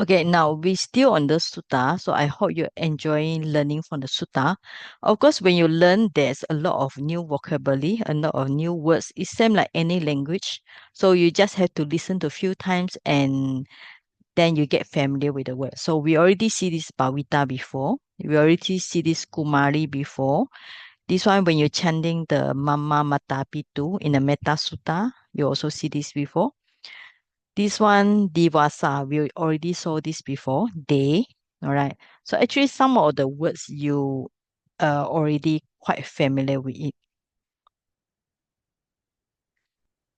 Okay, now we still on the sutta, so I hope you're enjoying learning from the sutta. Of course, when you learn, there's a lot of new vocabulary, a lot of new words. It's same like any language, so you just have to listen to a few times and then you get familiar with the word. So we already see this Bhavita before. We already see this Kumari before. This one, when you're chanting the Mama Mata Pitu in the Metta Sutta, you also see this before. This one, Divasa, we already saw this before. Day, all right. So actually, some of the words you already quite familiar with it,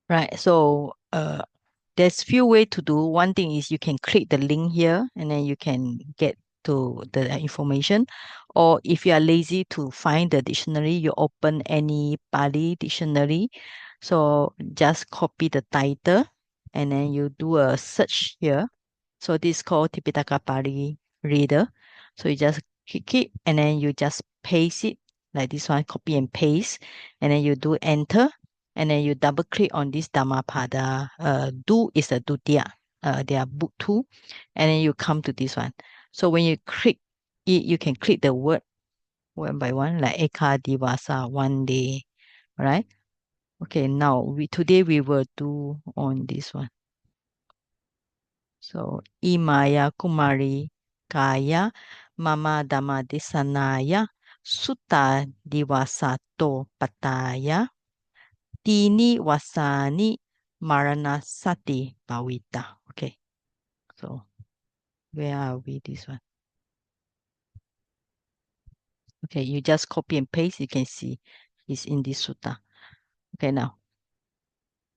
right? So there's few way to do. One thing is you can click the link here and then you can get to the information. Or if you are lazy to find the dictionary, you open any Pali dictionary. So just copy the title and then you do a search here. So this is called Tipitaka Pali Reader. So you just click it and then you just paste it like this one, copy and paste, and then you do enter, and then you double click on this Dhammapada. Do is a Dutiya, they are book two, and then you come to this one. So when you click it, you can click the word one by one, like Eka Divasa, one day, right? Okay, now today we will do on this one. So, Imaya Kumari Kaya Mama Dhamma Desanaya Sutta Diwasato Pataya Tini Wasani Maranasati Bhavita. Okay, so where are we? This one. Okay, you just copy and paste. You can see it's in this sutta. Okay, now.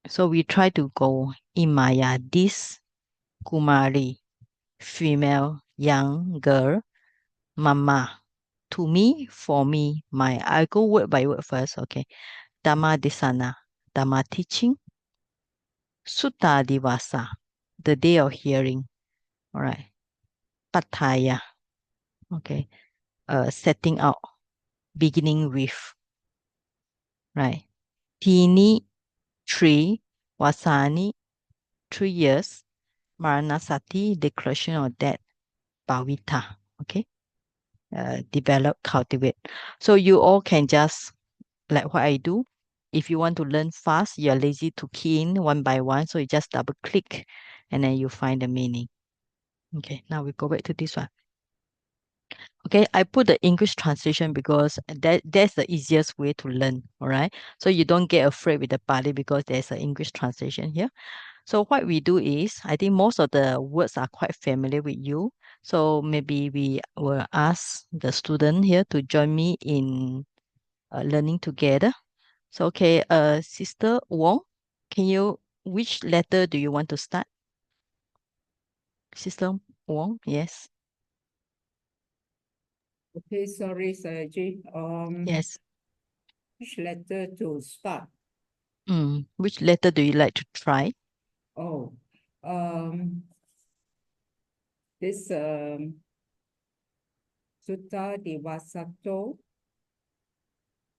So we try to go Imaya, this Kumari, female, young girl, Mama. To me, for me, my I go word by word first. Okay. Dhamma Desana, Dhamma teaching. Sutta Divasa, the day of hearing. All right. Pataya. Okay. Setting out, beginning with. Right. Tini, 3. Wasani, 3 years. Maranasati, declaration of death. Bhavita. Okay. Develop, cultivate. So you all can just like what I do. If you want to learn fast, you're lazy to key in one by one, so you just double click and then you find the meaning. Okay, now we go back to this one. Okay, I put the English translation because that's the easiest way to learn. All right, so you don't get afraid with the Pali because there's an English translation here. So what we do is, I think most of the words are quite familiar with you. So maybe we will ask the student here to join me in learning together. So, okay, Sister Wong, which letter do you want to start? Sister Wong, yes, Okay, sorry, Saji. yes. Which letter to start? Which letter do you like to try? Oh, um, this Sutta Divasato.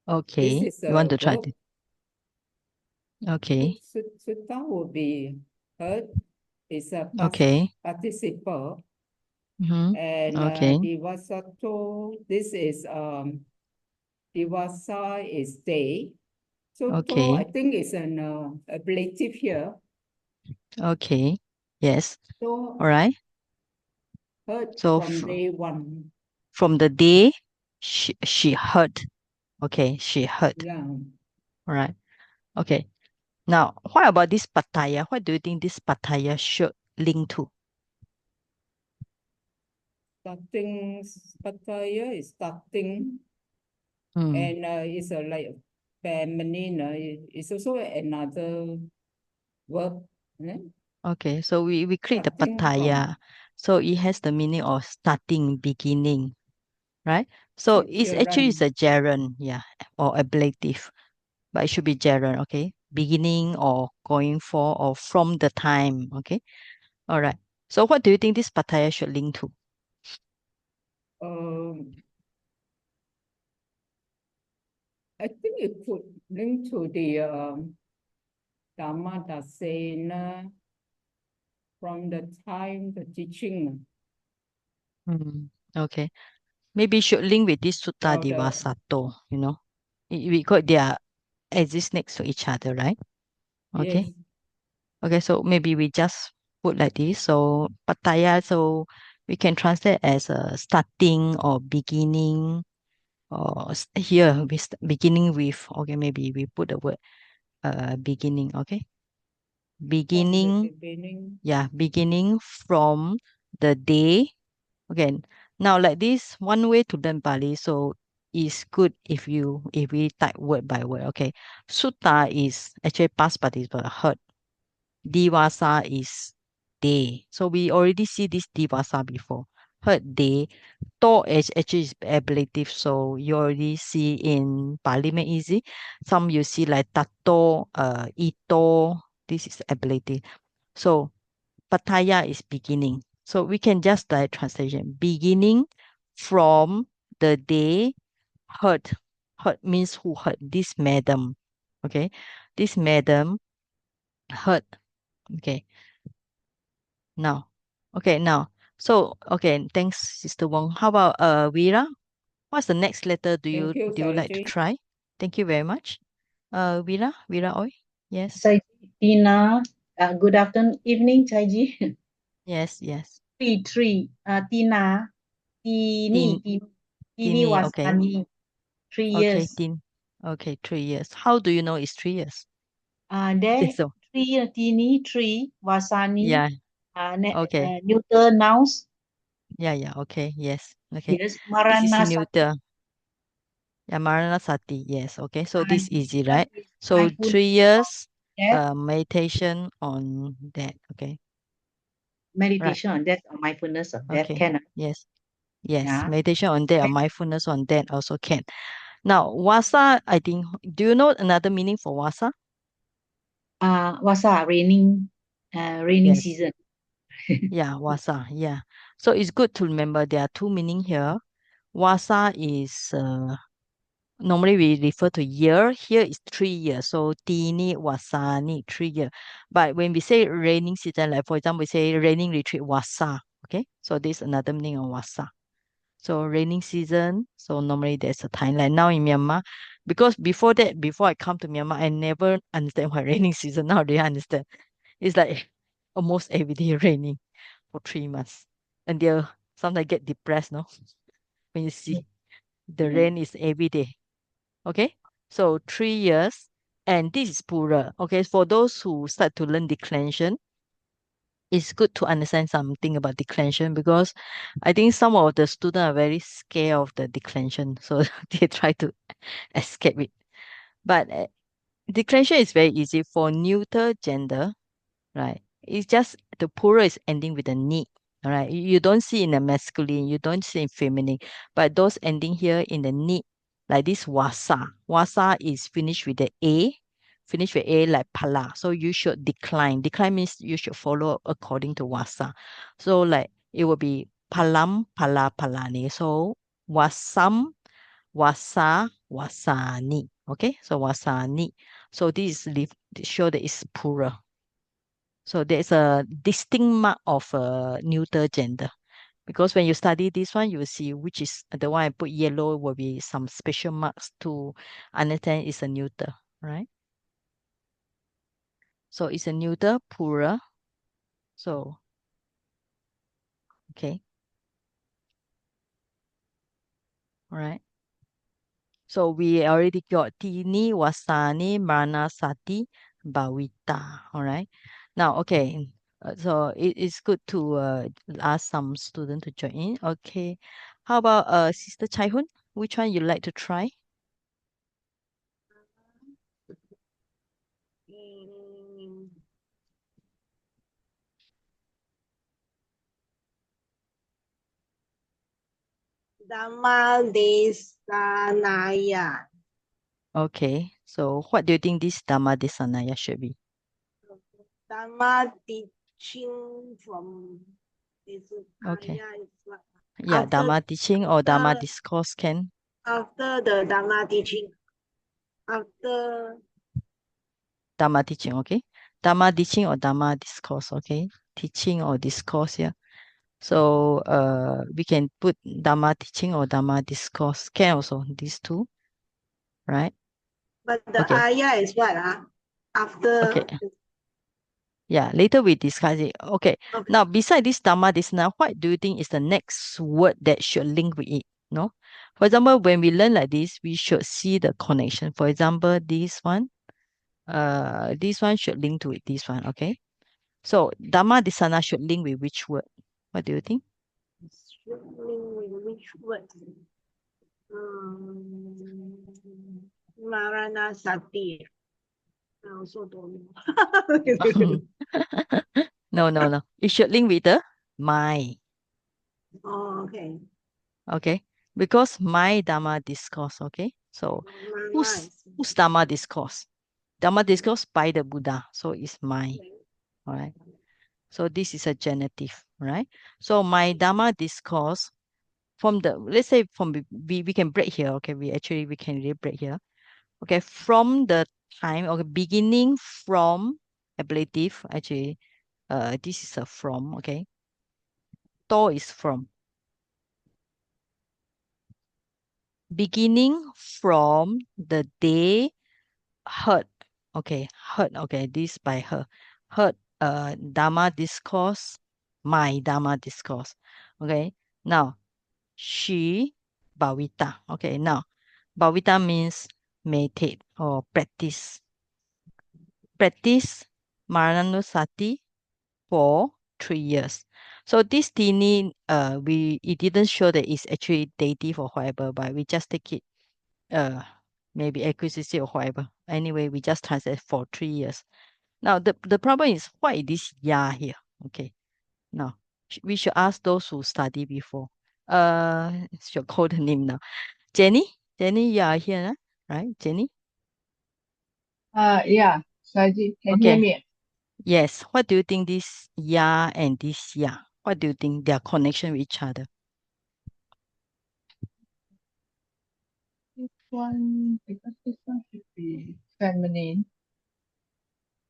This Okay, is you want a to try verb. this? Okay, Sutta will be heard. It's a past okay, participle. mm-hmm. And Okay, Divasato, this is Divasa is day. So to, I okay, think it's an ablative here. okay, yes. All So right. heard So from day one. from the day she heard. Okay, she heard. Yeah. All right. Okay. Now, what about this Pattaya? What do you think this Pattaya should link to? Starting, Pattaya is starting, Mm. and it's a like feminine. It's also another verb. eh? Okay, so we click the Starting from Pattaya. So it has the meaning of starting, beginning, right? So it's children. a gerund, yeah, or ablative, but it should be gerund, okay? Beginning or going for or from the time, okay? All right. So what do you think this Pattaya should link to? Um, I think it could link to the Dhamma Dasena from the time the teaching Okay. Maybe should link with this Sutta about the Divasato, you know. We got they are exist next to each other, right? yes, Okay. Okay, so maybe we just put like this. So Pattaya, so we can translate as a starting or beginning or here we beginning with, okay, maybe we put the word beginning, okay? from the Beginning, beginning. yeah, beginning from the day. Okay, now like this, one way to learn Bali, so it's good if we type word by word. Okay, Sutta is actually past participle, heard. Diwasa is day. So we already see this Diwasa before. Heard day. To is actually is ablative. So you already see in Pali Make Easy. Some you see like tato, ito. This is ablative. So Pattaya is beginning. So we can just like translation. Beginning from the day heard. Heard means who heard. This madam. Okay. This madam heard. Okay. Now. Okay, now. So okay, thanks, Sister Wong. How about Vera? What's the next letter Thank you, do you like to Saiji. try? Thank you very much. Vera Oi? Yes. Chai Tina, good afternoon, evening, Chaiji. Yes, yes. Tina, Tin Tini Tini, okay. Wasani, three Okay, years. Tin. Okay, 3 years. How do you know it's 3 years? There, So three, Wasani, yeah, okay. neuter nouns. Yeah, okay, yes. Okay. Yes, This is Maranasati. neuter. Yeah, Maranasati, yes. Okay, so this This easy, one right? is So mindfulness 3 years that, meditation on that. Okay. Right. meditation on that, or mindfulness of that Okay. can. Yes. Yes. Yeah. Meditation on that or mindfulness on that also can. Now, Wasa, I think, do you know another meaning for Wasa? Wasa, raining Yes. season. Yeah, Wasa. Yeah. So it's good to remember there are two meaning here. Wasa is normally we refer to year. Here is 3 years. So Tini Wasani, 3 year. But when we say raining season, like for example, we say raining retreat Wasa. Okay. So this is another meaning of Wasa. So raining season. So normally there's a time like now in Myanmar. Because before that, before I come to Myanmar, I never understand what raining season. Now I understand. It's like almost every day raining for 3 months. And they'll sometimes get depressed, no? When you see the Yeah. rain is every day. Okay? So 3 years. And this is Pura. Okay, for those who start to learn declension, it's good to understand something about declension because I think some of the students are very scared of the declension. So they try to escape it. But declension is very easy for neuter gender, right? It's just the plural is ending with a ni. All right. You don't see in the masculine, you don't see in feminine, but those ending here in the ni, like this wasa. Wasa is finished with the a, finished with a like pala. So you should decline. Decline means you should follow according to wasa. So like it will be palam pala palani. So wasam wasa wasani. Okay, so wasani. So this is show that it's plural. So there's a distinct mark of a neuter gender. Because when you study this one, you will see which is the one I put yellow will be some special marks to understand it's a neuter, right? So it's a neuter, plural. So, okay, all right. So we already got Tini, Wasani, Maranasati, Bhavita, all right. Now, okay, so it's good to ask some student to join in. Okay, how about Sister Chai Hun? Which one you like to try? Mm, Dhammadesanaya. Okay, so what do you think this Dhamma Desanaya should be? Dhamma teaching from this Okay, ayah is what? yeah, After Dhamma teaching or Dhamma after discourse can after the Dhamma teaching, after Dhamma teaching. Okay, Dharma teaching or Dharma discourse, okay? Teaching or discourse here. So we can put Dharma teaching or Dharma discourse. Can also, these two, right? But the Okay. ayah is what? After. Okay. Yeah, later we discuss it. Okay. Okay. Now, beside this Dhamma Desana, what do you think is the next word that should link with it? No? For example, when we learn like this, we should see the connection. For example, this one should link to it, this one, okay? So, Dhamma Desana should link with which word? What do you think? Struggling with which word? Marana Sati. I also don't know. No. It should link with the my. Oh, okay. Okay, because my Dhamma discourse, okay? So Marana whose Dhamma discourse? Dhamma discourse by the Buddha, so it's my, all right? So this is a genitive, right? So my Dhamma discourse from the, let's say from, we can break here, okay? We can really break here. Okay, from the time, okay, beginning from ablative, actually, this is a from, okay? To is from. Beginning from the day heard, okay, this by her, heard Dharma discourse, my Dharma discourse, okay. Now, she, Bhavita, okay, now, Bhavita means meditate or practice. Practice Maranusati for 3 years. So this tini, it didn't show that it's actually dative or whatever, but we just take it maybe acquisition or whatever. Anyway, we just translate for 3 years. Now the problem is what is this ya here? Okay. Now we should ask those who study before. Should call the name now. Jenny? Jenny, you are here, huh? Right? Jenny? Yeah, Saji, can you hear Okay. me? Yes. What do you think this ya and this ya? What do you think their connection with each other? This one, because this one should be feminine.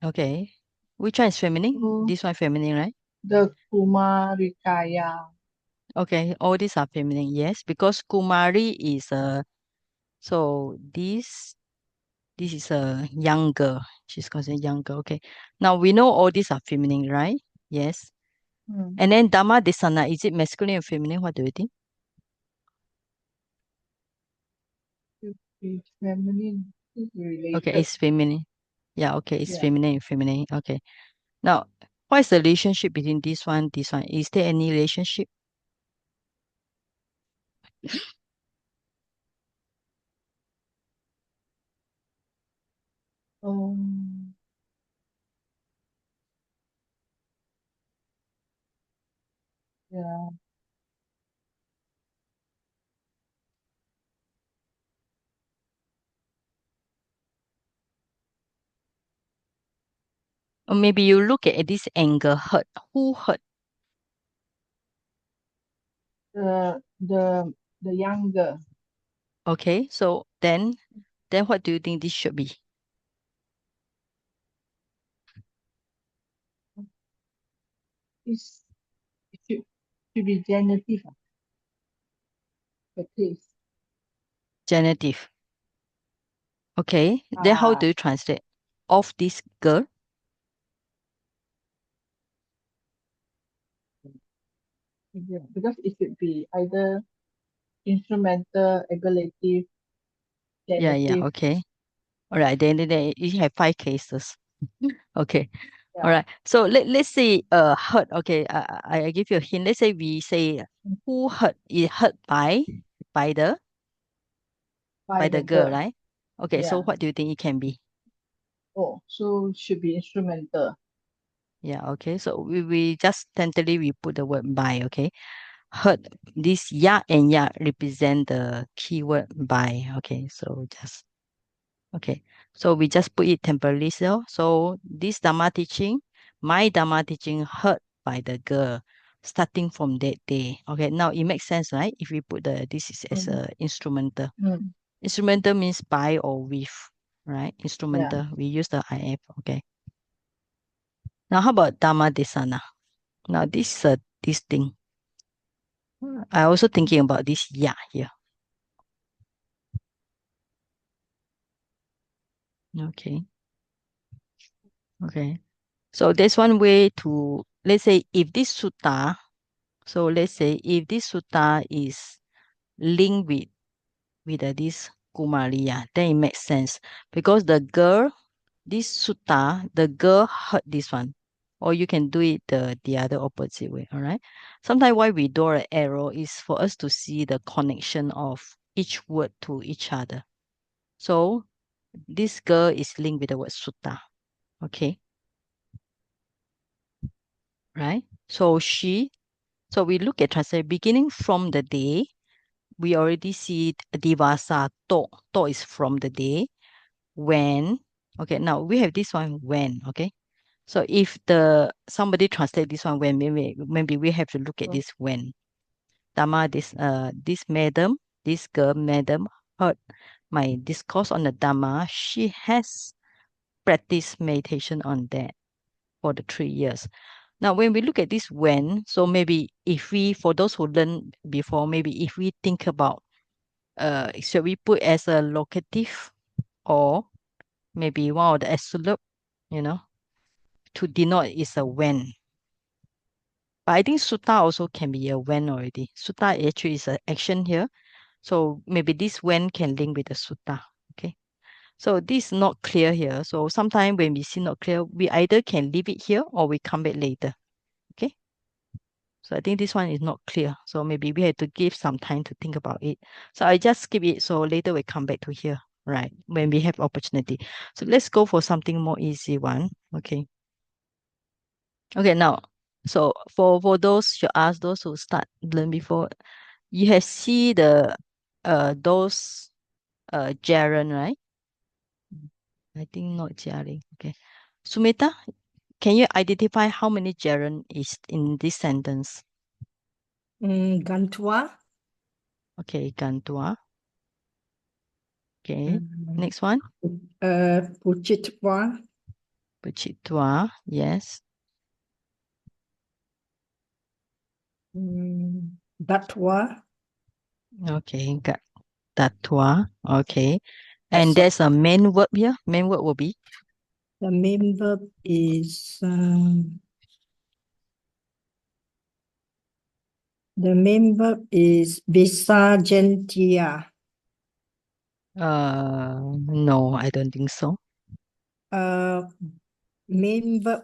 Okay. Which one is feminine? So This one feminine, right? the Kumarikaya. Okay, all these are feminine, yes, because Kumari is so this is a young girl. She's considered young girl. Okay. Now we know all these are feminine, right? Yes. And then Dhamma Desana, is it masculine or feminine? What do you think? Should be feminine. It's related. Okay, it's feminine. Yeah, okay, it's Yeah. feminine and feminine. Okay. Now, what is the relationship between this one, this one? Is there any relationship? Um, yeah. Or maybe you look at this angle, hurt. Who hurt? The younger Okay, so then what do you think this should be? is should be genitive. The case. Genitive. Okay, then how do you translate? Of this girl? Yeah, because it should be either instrumental, ablative, Yeah, genitive. okay. All right, then you have 5 cases. Okay. Yeah. All right. So let's say hurt. Okay, I give you a hint. Let's say we say who hurt is hurt by the By the girl, girl. right? Okay, so Yeah. what do you think it can be? Oh, so should be instrumental. Yeah, okay. So we just tentatively we put the word by, okay? Hurt, this ya and ya represent the keyword by. Okay, so just okay. So we just put it temporarily. So this Dhamma teaching, my Dhamma teaching heard by the girl starting from that day. Okay, now it makes sense, right? If we put this is as a instrumental. Mm. Instrumental means by or with, right? Yeah. Instrumental. We use the IF. Okay. Now, how about Dhamma Desana? Now, this thing. I also thinking about this ya here. Okay. Okay. So there's one way to, let's say, if this sutta, so let's say if this sutta is linked with this Kumariya, then it makes sense because the girl, this sutta, the girl heard this one, or you can do it the other opposite way. All right. Sometimes why we draw an arrow is for us to see the connection of each word to each other. So this girl is linked with the word sutta. Okay. Right. So we look at translation beginning from the day. We already see divasa to. To is from the day. When. Okay, now we have this one when. Okay. So if somebody translate this one when, maybe we have to look at this when. Dhamma, this madam, this girl, madam, heard my discourse on the Dhamma. She has practiced meditation on that for the 3 years. Now, when we look at this when, so maybe if we, for those who learned before, maybe if we think about, should we put as a locative or maybe one of the absolute, to denote is a when. But I think sutta also can be a when already. Sutta actually is an action here. So maybe this when can link with the sutta. Okay. So this is not clear here. So sometimes when we see not clear, we either can leave it here or we come back later. Okay. So I think this one is not clear. So maybe we have to give some time to think about it. So I just skip it. So later we come back to here, right? When we have opportunity. So let's go for something more easy one. Okay. Okay, now, so for those you ask those who start learn before, you have see those gerund, right? I think not gerund. Okay. Sumita, can you identify how many gerund is in this sentence? Gantua. Okay, gantua. Okay, next one. Puchitwa. Puchitwa, yes. Datwa. Okay, got datwa. Okay. And there's a main verb here. Main verb will be The main verb is Visagentia. no, I don't think so. Main verb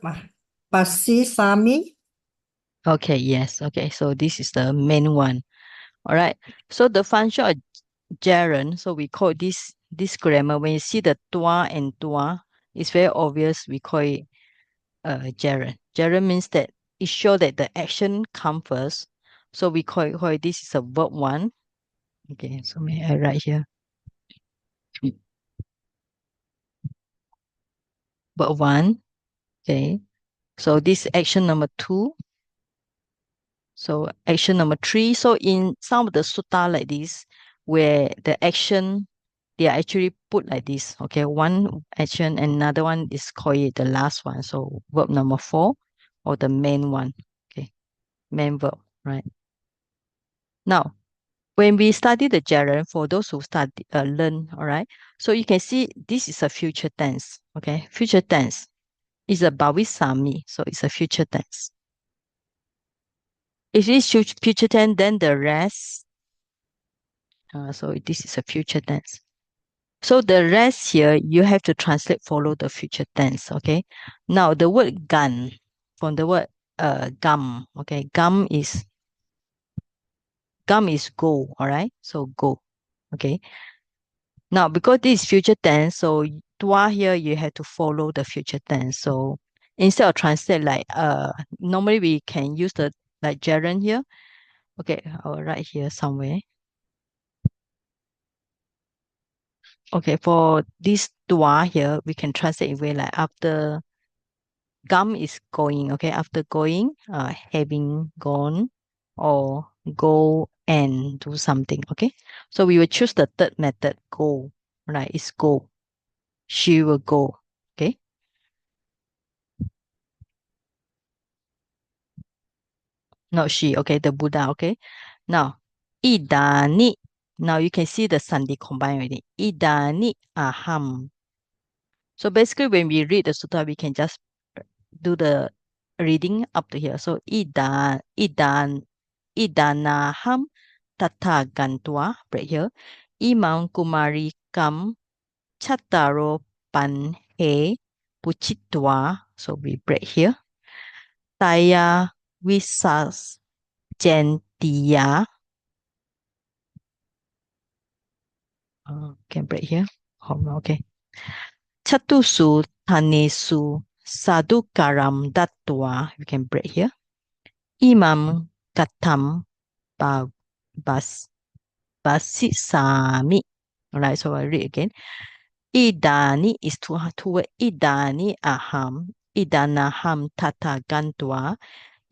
Pasisami. Okay, yes. Okay, so this is the main one. All right. So the function of gerund, so we call this grammar. When you see the tua and tua, it's very obvious. We call it gerund. Gerund means that it shows that the action comes first. So we call it this is a verb one. Okay, so may I write here? Verb one. Okay. So this action number 2. So action number 3. So in some of the sutta like this, where the action they are actually put like this. Okay, one action, another one is called the last one. So verb number 4 or the main one. Okay, main verb, right? Now, when we study the gerund, for those who learn, all right. So you can see this is a future tense. Okay, future tense is a bhavisami, so it's a future tense. If it's future tense, then the rest. So this is a future tense. So the rest here, you have to translate follow the future tense, okay? Now the word gun, from the word gum, okay? Gum is go, all right? So go, okay? Now because this is future tense, so tua here you have to follow the future tense. So instead of translate like normally we can use the like gerund here. Okay, I'll write here somewhere. Okay, for this tua here, we can translate it way like after gum is going, okay, after going, having gone, or go and do something, okay. So we will choose the third method, go, right? It's go. She will go, okay. Not she, okay, the Buddha, okay. Now, idani. Now you can see the sandhi combined already. Idani aham. So basically when we read the sutta, we can just do the reading up to here. So idanaham tata gantwa, right here. Imam kumari kam chataro panhe puchitwa. So we break here. Taya visas gentiya. Can break here. Okay. Chatusu tanesu sadukaram datwa. We can break here. Imam katam ba bas basisami. All right, so I read again. Idani is two word. Idani aham. Idanaham tata gantwa.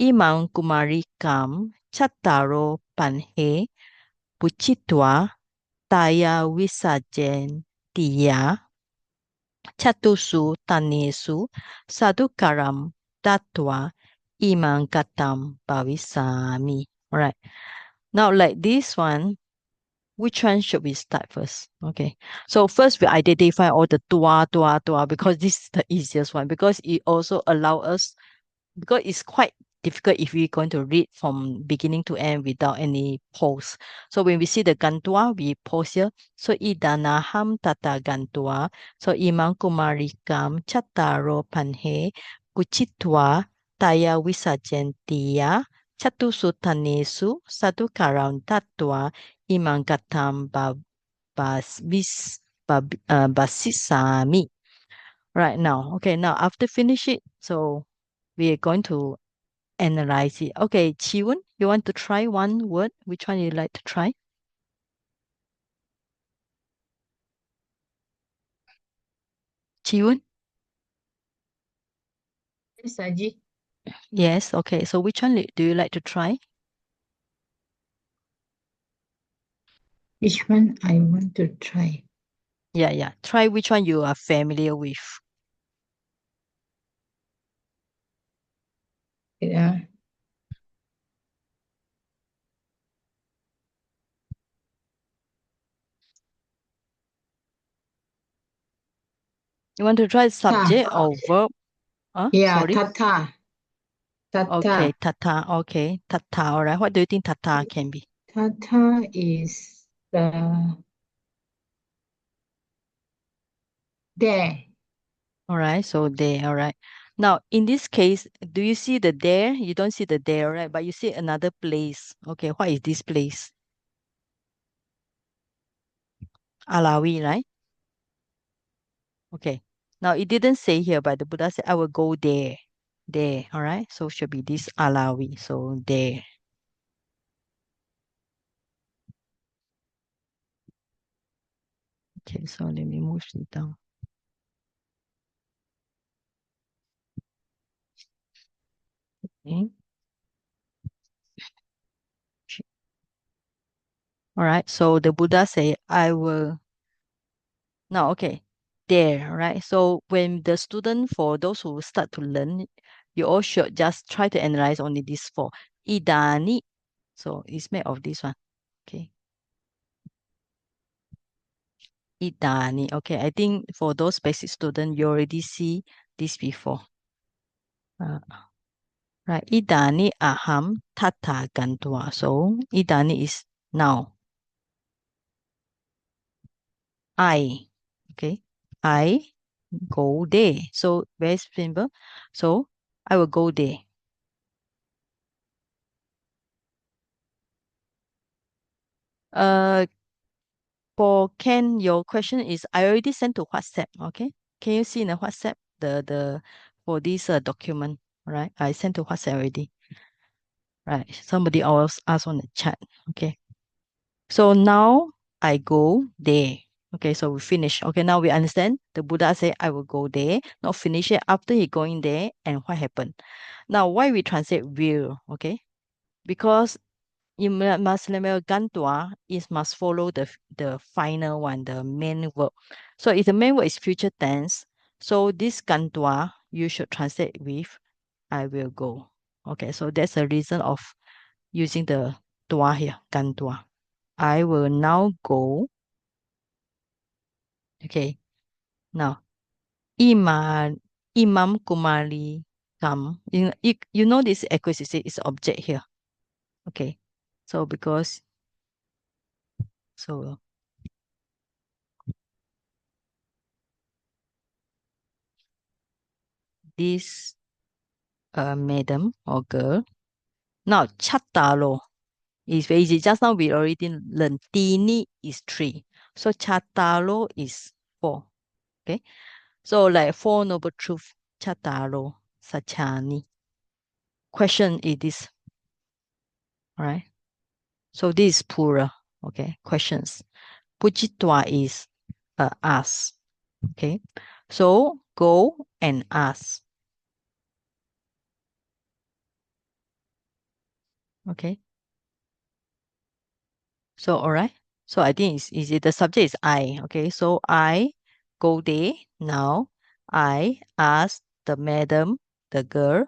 Imam kumarikam chataro panhe puchitwa taya visajen tiya chatusu tanesu sadukaram tatwa imam katam bhavisami. All right. Now, like this one, which one should we start first? Okay. So first we identify all the tua, because this is the easiest one because it also allow us because it's quite difficult if we're going to read from beginning to end without any pause. So when we see the gantua, we pause here. So idanaham tata gantua. So imam kumarikam chataro panhe kuchitwa taya visajentiya chatusutanesu sadukaram tatwa imam gatam basisami. Right now. Okay, now after finish it, so we are going to analyze it. Okay, Chiwon, you want to try one word? Which one you like to try? Chiwon? Yes, Aji. Yes, okay. So which one do you like to try? Which one I want to try? Yeah. Try which one you are familiar with. Yeah. You want to try subject or verb? Yeah, Sorry. tata. Okay, Tata. tata. Okay, tata. All right. What do you think tata can be? Tata is there. All right. So there. All right. Now, in this case, do you see the there? You don't see the there, right? But you see another place. Okay. What is this place? Alawi, right? Okay. Now it didn't say here, but the Buddha said, I will go there. There. All right. So should be this Alawi. So there. Okay. So let me move it down. Okay. All right. So the Buddha say, I will. Now, okay. There. Right. So when the student, for those who start to learn, you all should just try to analyze only these four. Idani. So it's made of this one. Okay. Idani. Okay. I think for those basic students, you already see this before. Right. Idani aham tata gantwa. So idani is now. I. Okay. I go there. So very simple. So I will go there. Uh for Ken, your question is I already sent to WhatsApp. Okay. Can you see in the WhatsApp the for this document? Right. I sent to WhatsApp already. Right. Somebody else asked on the chat. Okay. So now I go there. Okay, so we finish. Okay, now we understand. The Buddha said, I will go there. Not finish it after he going there and what happened. Now, why we translate will? Okay, because in Muslim gantua is must follow the final one, the main verb. So if the main word is future tense, so this gantua you should translate with I will go. Okay, so that's the reason of using the tua here, gan tua. I will now go. Okay. Now, Imam Kumari come. You know this acquisition is object here. Okay. So because so this madam or girl. Now Chatalo is very easy. Just now we already learned Tini is 3. So Chatalo is 4. Okay. So like Four Noble Truth, Chatalo, Sachani. Question is this. Alright. So this is plural. Okay. Questions. Puchitwa is ask. Okay. So go and ask. Okay. So all right. So I think it's easy. The subject is I. Okay. So I go there now. I ask the madam, the girl,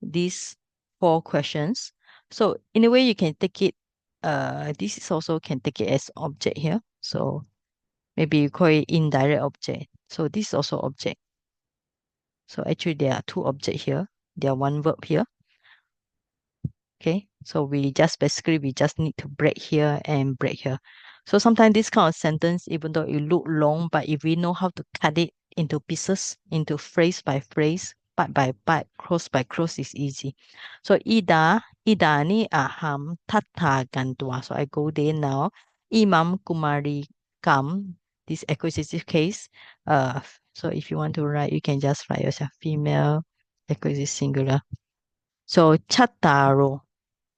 these 4 questions. So in a way you can take it. This is also can take it as object here. So maybe you call it indirect object. So this is also object. So actually there are 2 objects here. There are 1 verb here. Okay, so we just basically we just need to break here and break here. So sometimes this kind of sentence, even though it look long, but if we know how to cut it into pieces, into phrase by phrase, part by part, cross by cross is easy. So ida ni aham tata gantua. So I go there now. Imam Kumari come. This acquisitive case. So if you want to write, you can just write yourself female acquisitive singular. So chataro.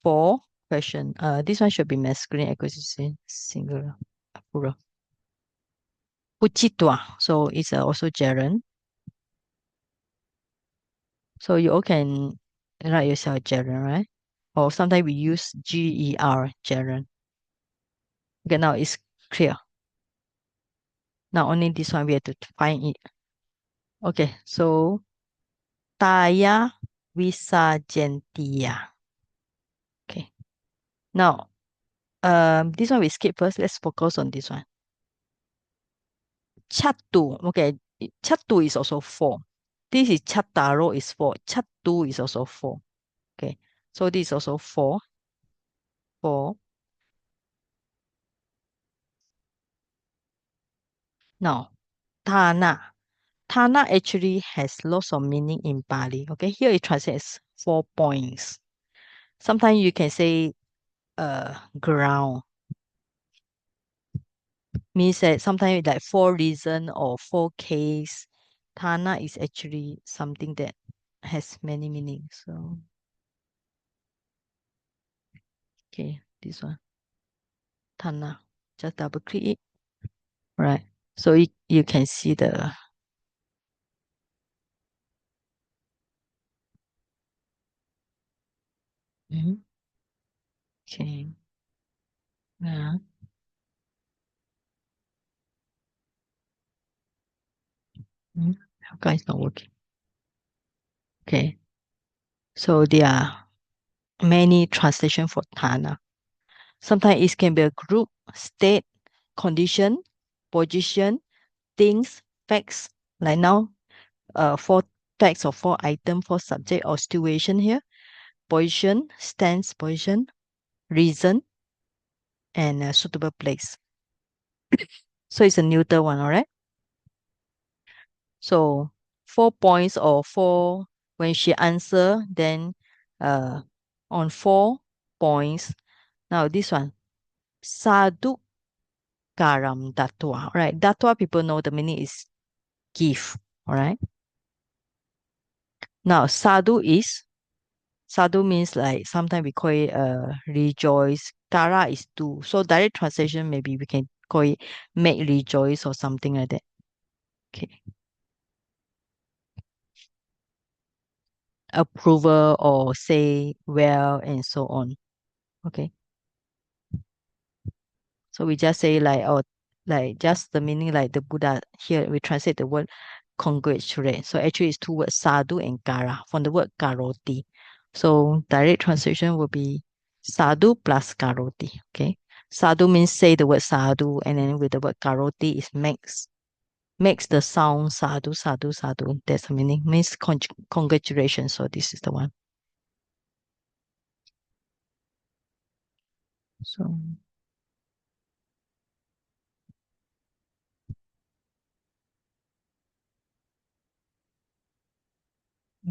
4 question. This one should be masculine acquisition singular plural. Puchitwa. So it's also gerund. So you all can write yourself gerund, right? Or sometimes we use GER gerund. Okay, now it's clear. Now only this one we have to find it. Okay, so Taya Visagentia. Okay. Now this one we skip first. Let's focus on this one. Chatu. Okay, chatu is also 4. This is chataro is 4. Chatu is also 4. Okay, so this is also 4. 4. Now, Tana. Tana actually has lots of meaning in Bali. Okay, here it translates 4 points. Sometimes you can say ground. Means that sometimes like 4 reason or 4 case. Tana is actually something that has many meanings. So okay, this one. Tana. Just double click it. Right. So you can see the Mhm. Okay. Yeah. How come it's not working? Okay. So there are many translation for Tana. Sometimes it can be a group, state, condition, position, things, facts. Like now, 4 facts or 4 item, 4 subject or situation here. Position, stance, position, reason, and a suitable place. So it's a neuter one, all right? So 4 points or 4 when she answer, then uh on 4 points. Now this one, Sadhu Karam Datwa. All right, Datwa people know the meaning is give. All right. Now Sadhu means like sometimes we call it rejoice. Kara is do. So direct translation maybe we can call it make rejoice or something like that. Okay. Approval or say well and so on. Okay. So we just say like, oh, like just the meaning like the Buddha here, we translate the word congratulate. So actually it's 2 words, sadhu and kara, from the word karoti. So direct translation will be Sadhu plus karoti. Okay. Sadhu means say the word sadhu, and then with the word karoti is makes the sound sadhu, sadhu, sadhu. That's the meaning. Means congratulations. So this is the one. So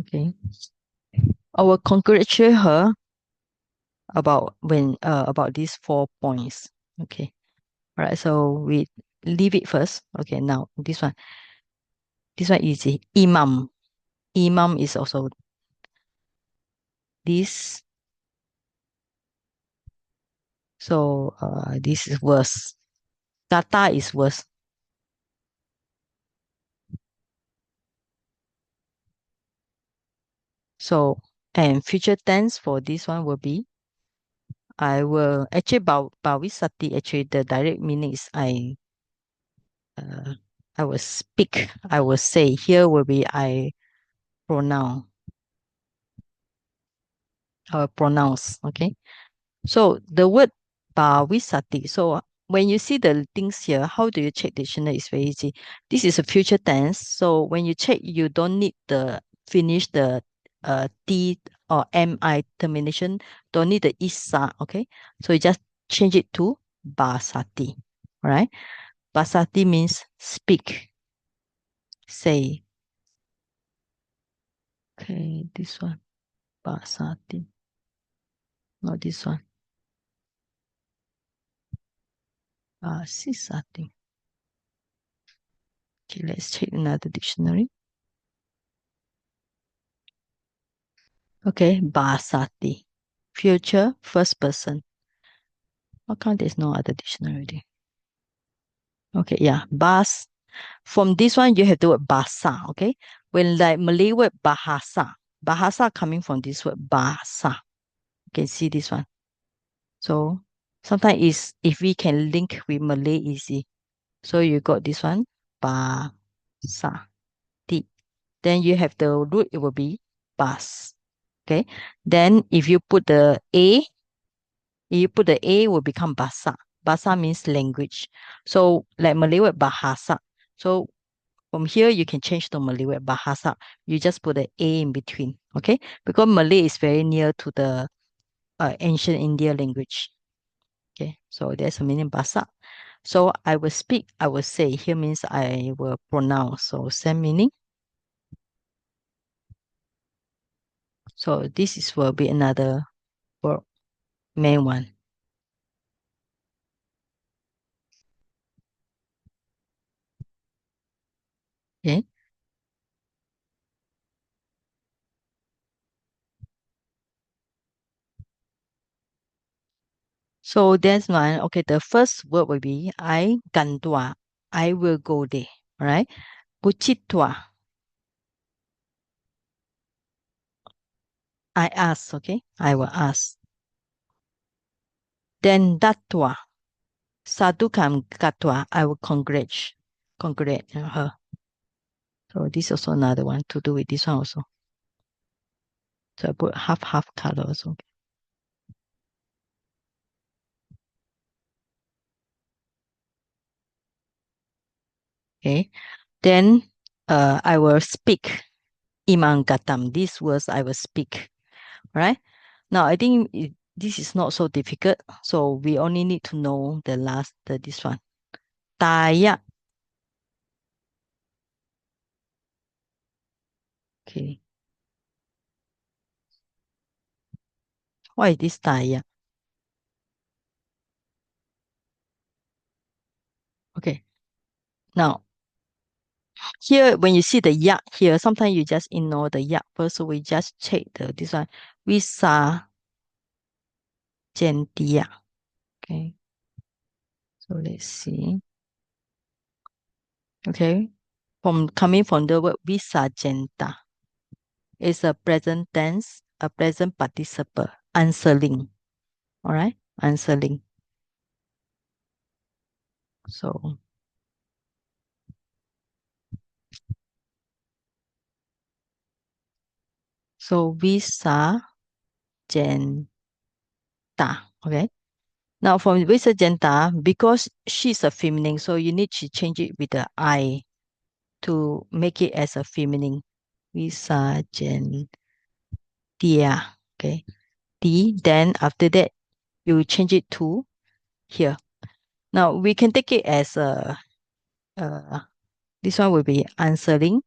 okay. I will congratulate her about these 4 points. Okay. All right. So we leave it first. Okay. Now this one. This one easy. Imam. Imam is also this. So this is worse. Kata is worse. So and future tense for this one will be I will actually Bhavisati actually the direct meaning is I will speak, I will say. Here will be I pronounce. I will pronounce. Okay. So the word Bhavisati. So when you see the things here, how do you check dictionary? It's very easy. This is a future tense. So when you check, you don't need the finish the T or MI termination. Don't need the isa. Okay. So you just change it to Basati. All right. Basati means speak, say. Okay, this one. Basati. Not this one. Basisati. Okay, let's check another dictionary. Okay, Basati. Future first person. How come there's no other dictionary? Okay, yeah. Bas. From this one, you have the word basa. Okay. When like Malay word bahasa. Bahasa coming from this word bahasa. You can see this one. So sometimes is if we can link with Malay easy. So you got this one. Basa. Then you have the root, it will be bas. Okay. Then if you put the A, you put the A will become basa. Basa means language. So like Malay word bahasa. So from here you can change to Malay word bahasa. You just put the A in between. Okay. Because Malay is very near to the ancient India language. Okay. So there's a meaning basa. So I will speak, I will say. Here means I will pronounce. So same meaning. So this is will be another word, main one. Okay. So that's one. Okay, the first word will be I gandua. I will go there. All right. Puchitwa. I ask. Okay. I will ask. Then datwa. Sadukam katwa. I will congratulate her. So this is also another one to do with this one also. So I put half color also. Okay. Then I will speak. Imangatam. These words I will speak. Right? Now I think this is not so difficult. So we only need to know this one. Taya. Okay. What is this taya? Okay. Now here when you see the yak here, sometimes you just ignore the yak first. So we just check this one. Visa gentia. Okay. So let's see. Okay. Coming from the word visagenta. It's a present tense, a present participle, answering. All right, answering. So visa gen ta. Okay. Now for Visajenta, because she's a feminine, so you need to change it with the I to make it as a feminine. Visagentia. Okay. D. Then after that, you change it to here. Now we can take it as this one will be answering.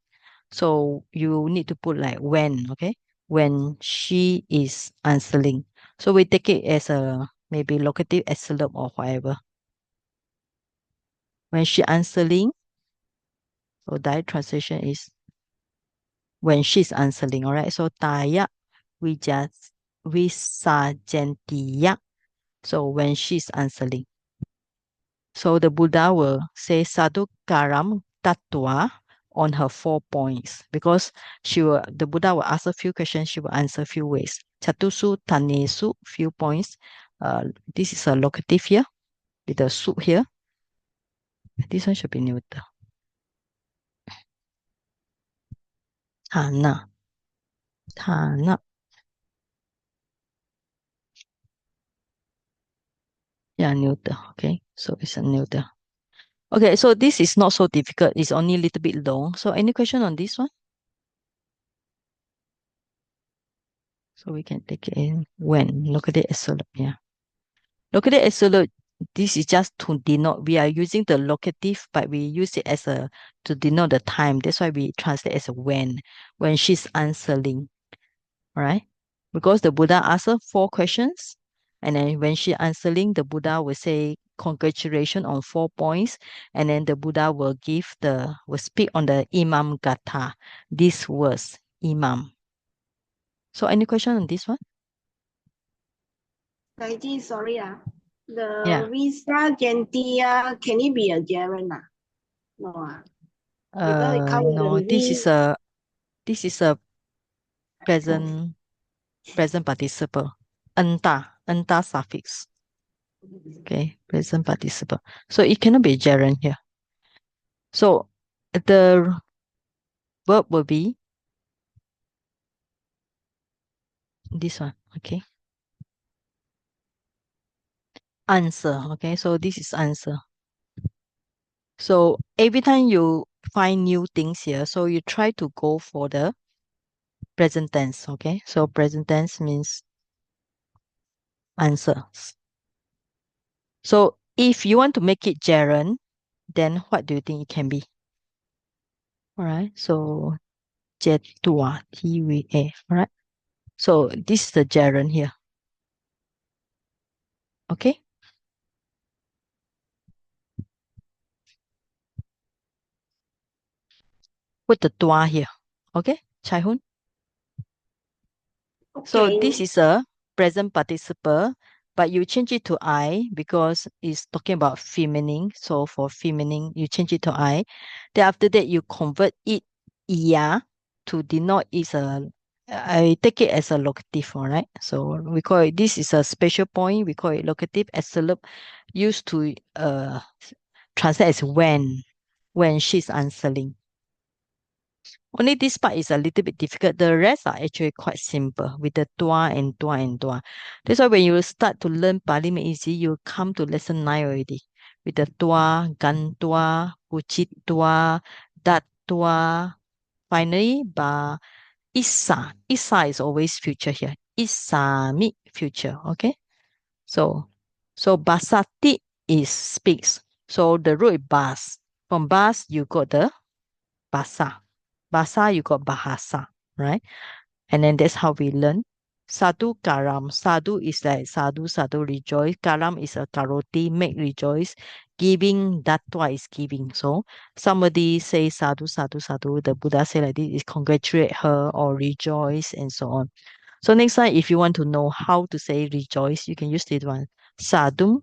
So you need to put like when, okay? When she is answering. So we take it as a maybe locative adverb or whatever. When she answering, so direct translation is when she's answering, all right? So taya visajentiya. So when she's answering. So the Buddha will say sadhu karam tattva on her 4 points because the Buddha will ask a few questions, she will answer a few ways. Chatusu tanesu, few points. This is a locative here with the su here. This one should be neuter. Thana. Thana. Yeah, neuter. Okay, so it's a neuter. Okay, so this is not so difficult. It's only a little bit long. So any question on this one? So we can take it in when. Look at it as well. Yeah. Look at it as well. This is just to denote. We are using the locative, but we use it as a to denote the time. That's why we translate as a when she's answering. All right. Because the Buddha asked her 4 questions. And then when she answering, the Buddha will say congratulations on 4 points. And then the Buddha will speak on the Imam Gatha. This was Imam. So any question on this one? Saiji, sorry, the Yeah. visa gentia, can it be a gerund? No, because it comes with No, the this is a present participle. Enta suffix. Okay, present participle. So it cannot be gerund here. So the verb will be this one. Okay. Answer. Okay, so this is answer. So every time you find new things here, so you try to go for the present tense. Okay, so present tense means answers. So if you want to make it gerund, then what do you think it can be? All right, so Jetua, TVA, all right? So this is the gerund here. Okay? Put the tua here. Okay, Chai Hun? So this Okay. is a present participle, but you change it to I because it's talking about feminine. So for feminine, you change it to I. Then after that, you convert it ia to denote I take it as a locative, all right? So we call it, this is a special point. We call it locative adverb used to translate as when she's answering. Only this part is a little bit difficult. The rest are actually quite simple with the tua and tua and tua. That's why when you start to learn Pali Made Easy, you come to lesson 9 already. With the tua, gan tua, puchit tua, dat tua. Finally, isa. Isa is always future here. Isami, future. Okay? So basati is speaks. So the root is bas. From bas, you got the basa. Basa, you got bahasa, right? And then that's how we learn. Sadhu karam. Sadhu is like sadhu rejoice. Karam is a karoti, make rejoice. Giving, datwa is giving. So somebody say sadhu. The Buddha say like this is congratulate her or rejoice and so on. So next time, if you want to know how to say rejoice, you can use this one. Sadhu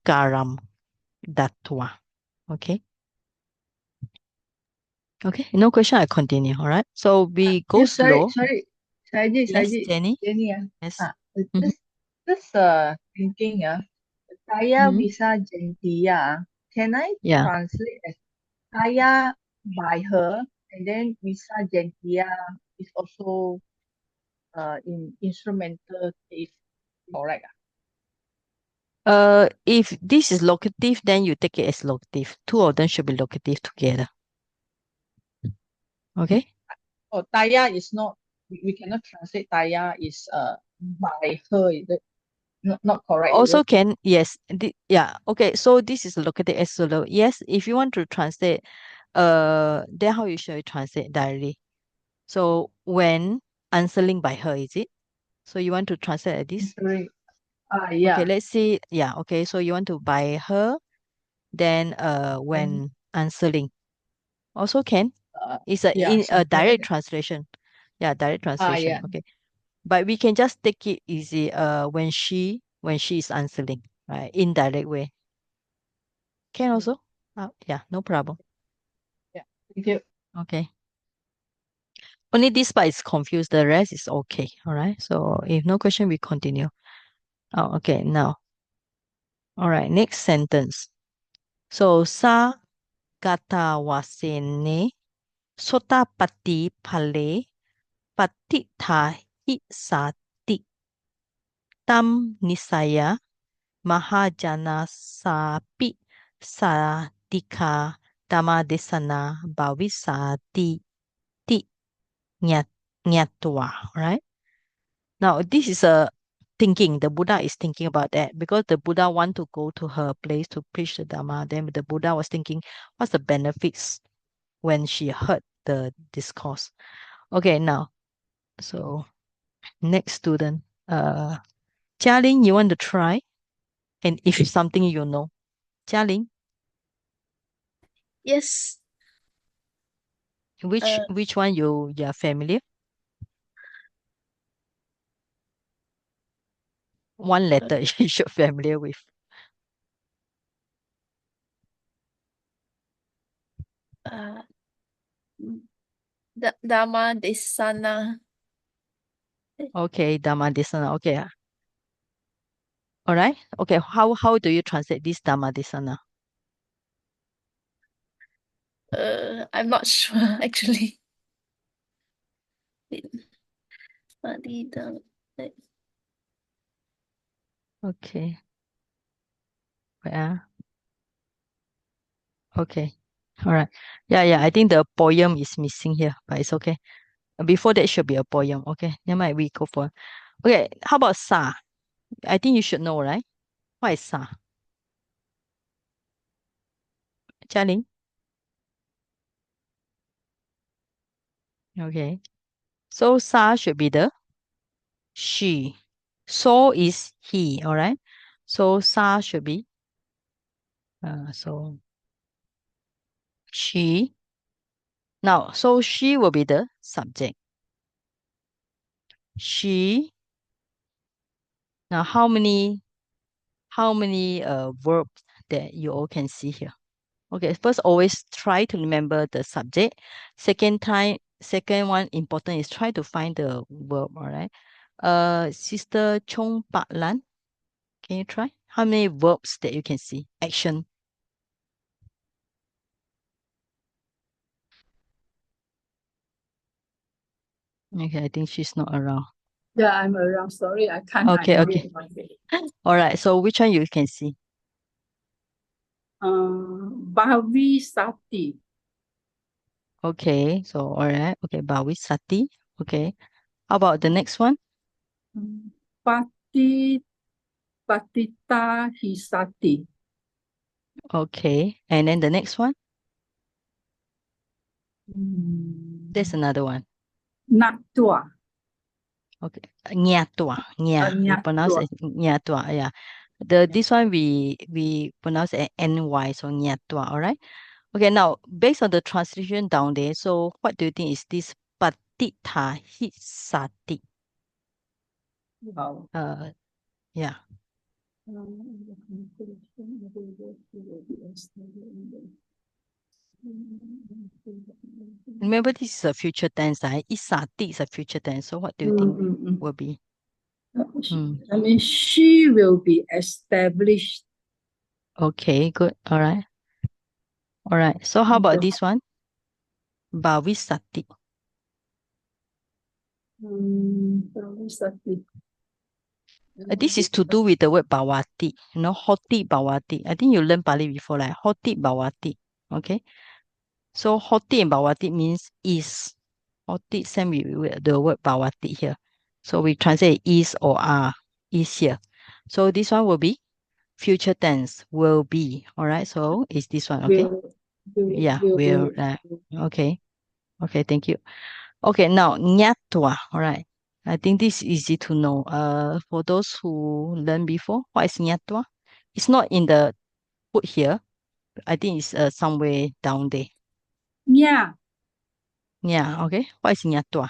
karam datwa. Okay. Okay, no question, I continue. All right. So we go Yes, sorry, slow. sorry. Yes, Jenny. Jenny, Yes. ah, Mm-hmm. just thinking, Kaya Mm-hmm. Visa Gentia, can I Yeah. translate as Kaya by her, and then Visa Gentia is also in instrumental case, correct? If this is locative, then you take it as locative. Two of them should be locative together. Okay? Oh, Taya is not, we cannot translate Taya is by her, is it? Not correct, is Also it? can, yes. Yeah, okay. So this is locative as solo. Yes, if you want to translate, then how you should translate directly? So when answering by her, is it? So you want to translate like this? Sorry. Okay, Yeah. let's see. Yeah, okay. So you want to by her, then when answering. Also can. It's a Yeah, in a something like direct that. translation. Yeah, direct translation. Yeah. Okay. But we can just take it easy when she is answering, right? Indirect way. Can also. Yeah, no problem. Yeah. Thank you. Okay. Only this part is confused. The rest is okay. All right. So if no question, we continue. Oh, okay. Now. All right. Next sentence. So sa gata wasene sota pati pale pati ta hi sati tam nisaya mahajana sapi sadika damadesana bhavisati ti nyatwa. Right? Now, this is a thinking. The Buddha is thinking about that because the Buddha want to go to her place to preach the Dharma. Then the Buddha was thinking, what's the benefits when she heard the discourse? Okay, now, so next student, Jialing, you want to try? And if it's something you know, Jialing, Yes. which one you are familiar? One letter you're familiar with. Uh, Dhamma Desana. Okay, Dhammadesana. Okay. All right. Okay. How do you translate this Dhammadesana? I'm not sure actually. Study the Okay. Yeah. Okay. All right. Yeah. I think the poem is missing here, but it's okay. Before that should be a poem. Okay. Never mind. We go for. Okay. How about sa? I think you should know, right? What is sa? Jialing? Okay. So sa should be the she. So is he. All right. So sa should be so she. Now, so she will be the subject. She. Now, how many verbs that you all can see here? Okay, first always try to remember the subject. Second one important is try to find the verb. All right. Sister Chong Pak Lan, can you try? How many verbs that you can see? Action. Okay, I think she's not around. Yeah, I'm around. Sorry, I can't Okay. unmute my face. All right. So which one you can see? Bhavisati. Okay. So all right. Okay. Bhavisati. Okay. How about the next one? Pati Patita Hisati. Okay. And then the next one? There's Mm, another one. Natwa. Okay. Nyatua. Nya. We pronounce Nyatua. it nyatua. Yeah. This one we pronounce it ny. So nyatua. All right. Okay. Now, based on the translation down there, so what do you think is this patita hisati? Wow. Yeah. Remember, this is a future tense, right? Isati is a future tense. So what do you think will be? I mean, she will be established. Okay, good. All right. All right. So how about this one? Bhavisati. Bhavisati. This is to do with the word bawati, hoti bawati. I think you learned Pali before, like hoti bawati. Okay. So hoti and bawati means is. Hoti same with the word bawati here. So we translate is or are, is here. So this one will be future tense, will be. All right. So it's this one. Okay. Yeah, will. Okay. Okay. Thank you. Okay. Now, nyatwa. All right. I think this is easy to know. For those who learned before, what is nyatwa? It's not in the put here. I think it's somewhere down there. Yeah. Yeah. Okay. What is nyatwa?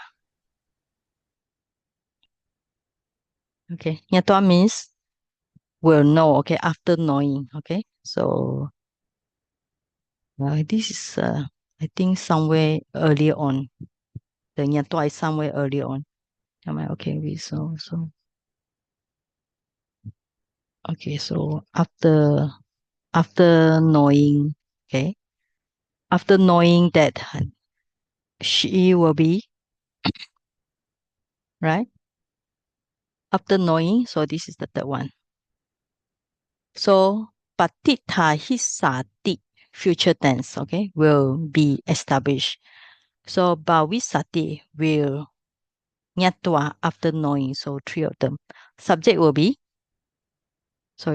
Okay. Nyatwa means will know. Okay. After knowing. Okay. So this is I think somewhere earlier on. The nyatwa is somewhere earlier on. Am I okay? Okay. So after knowing, okay, after knowing that she will be right. After knowing, so this is the third one. So patitha hisati future tense, okay, will be established. So bhavisati will nyatwa after knowing. So three of them. Subject will be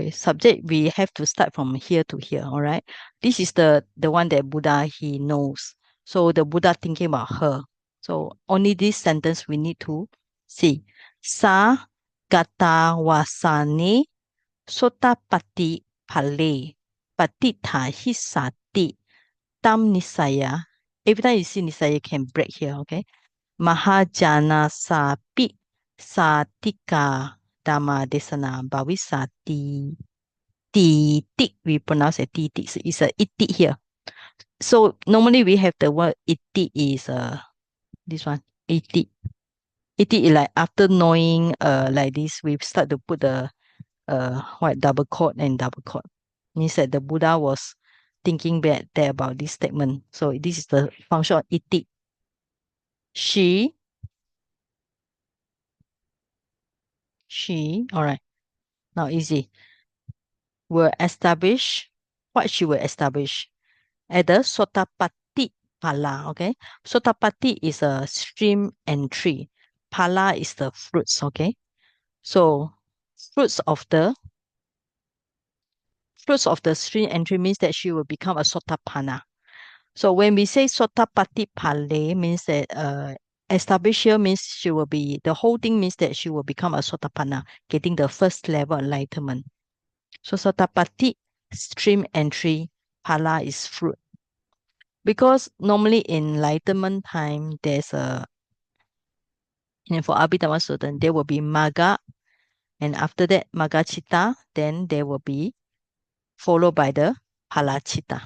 subject we have to start from here to here. All right. This is the one that Buddha he knows. So the Buddha thinking about her. So only this sentence we need to see. Sa gata wasane sotapati pale patitha hisati tam nisaya. Every time you see nisaya, you can break here, okay? Mahajana sapi satika dhamma desana bhavisati titik. We pronounce it titik. So it's a itik here. So normally we have the word itik is this one itik. Itik is like after knowing like this, we start to put the what double quote and double quote. Means that the Buddha was thinking back there about this statement. So this is the function of itik. She, all right. Now easy. Will establish what she will establish at the Sotapatti Pala. Okay. Sotapatti is a stream entry. Pala is the fruits. Okay. So fruits of the stream entry means that she will become a Sotapana. So when we say Sotapatti Pale means that establish here means she will be, the whole thing means that she will become a Sotapanna, getting the first level enlightenment. So Sotapatti, stream entry, Pala is fruit. Because normally in enlightenment time, there's for Abhidhamma Sutta, there will be Magga, and after that Magga then there will be followed by the Palachita.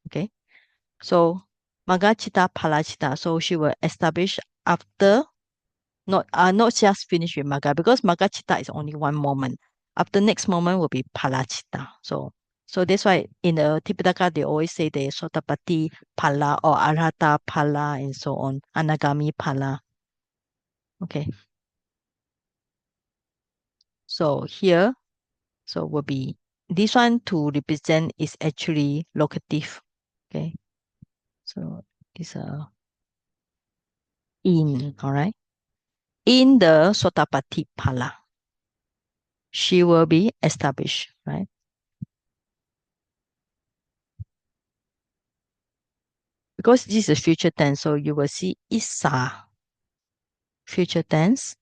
Okay. So Magachita, Palachita. So she will establish after not just finish with Magga, because Magachita is only one moment. After next moment will be Palachita. So that's why in the Tipitaka they always say they Sotapatti Pala or Arhata Pala and so on. Anagami Pala. Okay. So here, so will be this one to represent is actually locative. Okay. So it's a in, all right. In the Sotapatti Pala, she will be established, right? Because this is future tense, so you will see Isa, future tense,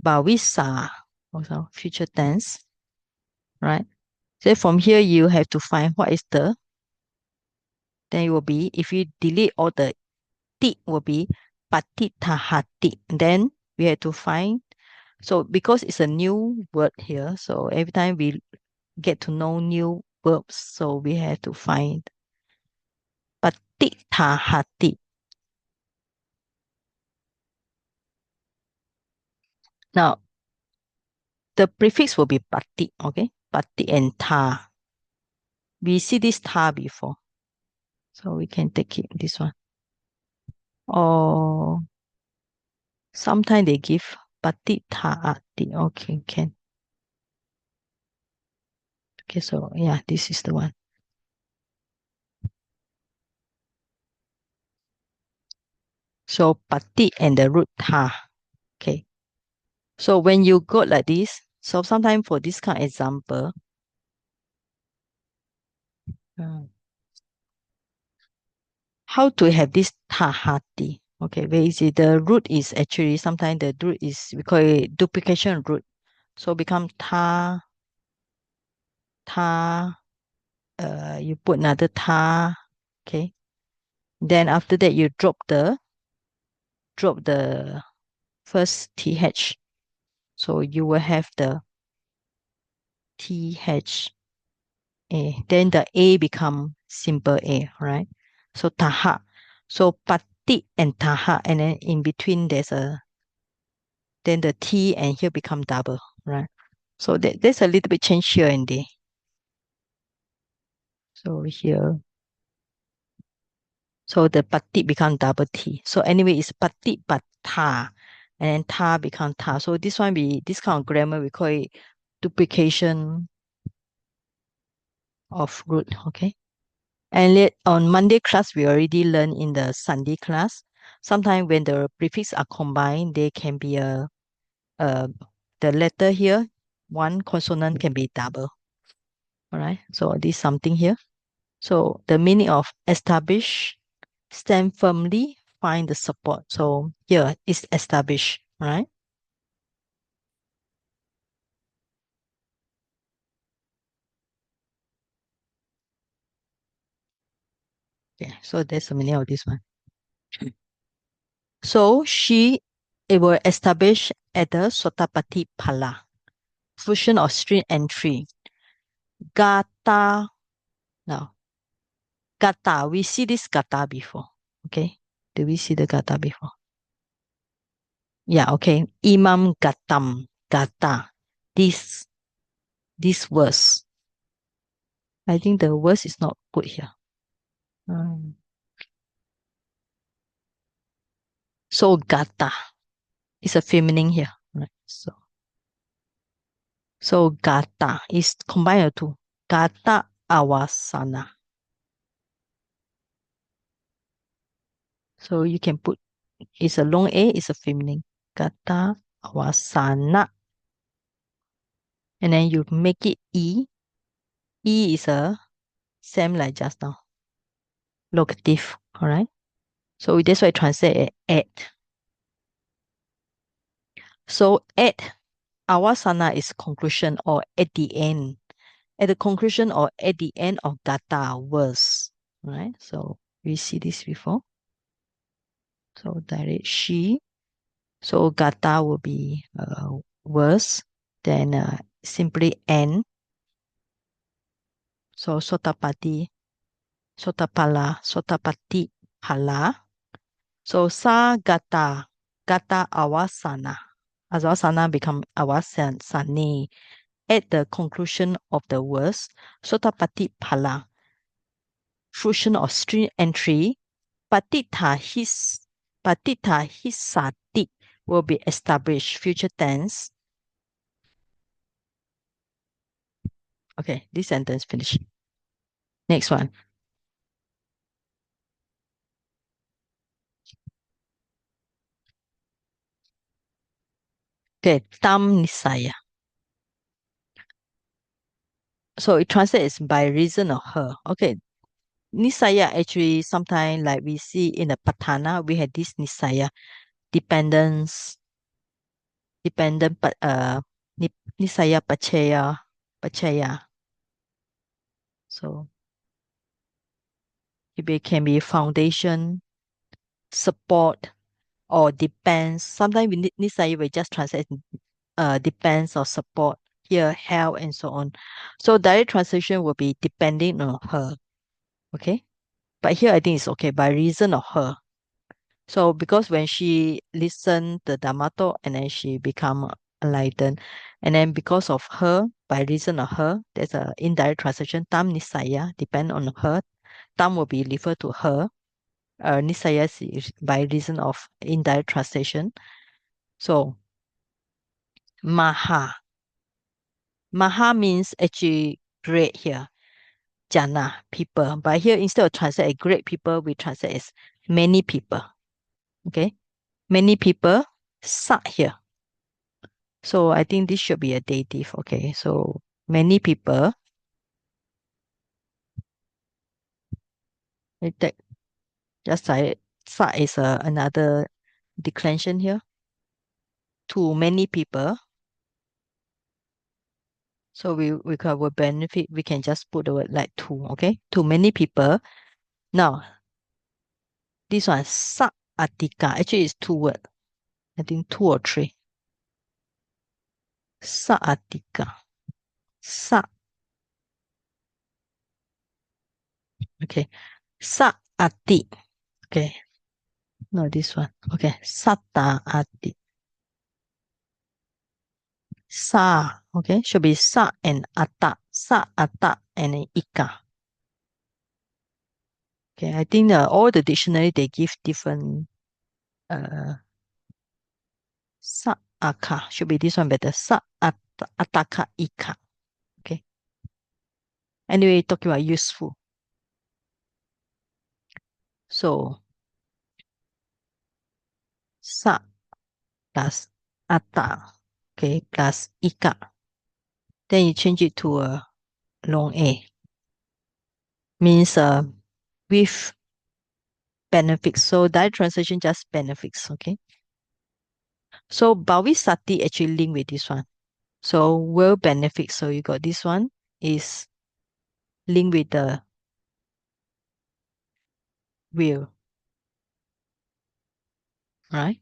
Bhavisa, also future tense, right? So from here, you have to find what is the, then it will be, if you delete all the ti, will be patitahati. Then we have to find, so because it's a new word here, so every time we get to know new verbs, so we have to find patitahati. Now, the prefix will be pati, okay? Pati and ta. We see this ta before. So we can take it, this one. Or sometimes they give Patitaati. Okay, can. Okay, so yeah, this is the one. So pati and the root ta. Okay. So when you got like this, so sometimes for this kind of example, how to have this tahati? Okay, where is it? The root is actually sometimes the root is we call it duplication root. So become ta, you put another ta, okay. Then after that you drop the first th. So you will have the th a. Then the a become simple a, right? So taha. So pati and taha, and then in between then the t and here become double, right? So there's a little bit change here and there. So here, so the pati become double t. So anyway, it's pati but ta, and then ta become ta. So this one this kind of grammar we call it duplication of root. Okay. And on Monday class we already learned in the Sunday class. Sometimes when the prefix are combined, they can be the letter here, one consonant can be double. All right. So this something here. So the meaning of establish, stand firmly, find the support. So here is establish, right? Okay, so that's the meaning of this one. So it will establish at the Sotapati Pala, fusion of string entry. Gata, now, gata, we see this gata before, okay? Do we see the gata before? Yeah, okay. Imam gatam, gata. This verse. I think the verse is not good here. So gata is a feminine here, right? So gata is combined of two. Gata awasana. So you can put it's a long A, it's a feminine. Gata awasana. And then you make it E. E is a same like just now. Locative, alright? So that's why I translate it at. So at awasana is conclusion or at the end. At the conclusion or at the end of gata verse. Right? So we see this before. So direct she. So gata will be verse. Then simply end. So sotapati, sotapala, sotapati pala. So sa gata, gata awasana. Awasana become awasani. At the conclusion of the verse, sotapati pala. Fusion of string entry. Patita hisati will be established future tense. Okay, this sentence finished. Next one. Okay, tam nisaya. So it translates by reason of her. Okay, nisaya actually sometimes like we see in the patana, we had this nisaya, dependent but nisaya pachaya. So it can be foundation, support, or depends. Sometimes we nisaya we just translate depends or support here, help and so on. So direct translation will be depending on her. Okay. But here I think it's okay by reason of her. So because when she listened the Dhamma and then she become enlightened, and then because of her, by reason of her, there's a indirect translation. Tam nisaya depend on her. Tam will be referred to her. Nisaya is by reason of indirect translation. So Maha. Maha means actually great here. Jana, people. But here, instead of translate as great people, we translate as many people. Okay? Many people. Sa here. So I think this should be a dative. Okay, so many people. Just like sa is another declension here. To many people. So we will benefit. We can just put the word like to. Okay, to many people. Now this one sa atika actually is two words. I think two or three. Sa atika. Sa. Okay. Sa ati. Okay. No, this one. Okay. Sata ati. Sa. Okay. Should be sa and ata. Sa ata and an ika. Okay. I think all the dictionary they give different sa aka. Should be this one better. Sa ataka ika. Okay. Anyway, talking about useful. So sa plus ata. Okay, plus ika. Then you change it to a long A. Means with benefits. So direct translation just benefits. Okay. So Bhavisati actually link with this one. So will benefit. So you got this one is linked with the will. Right?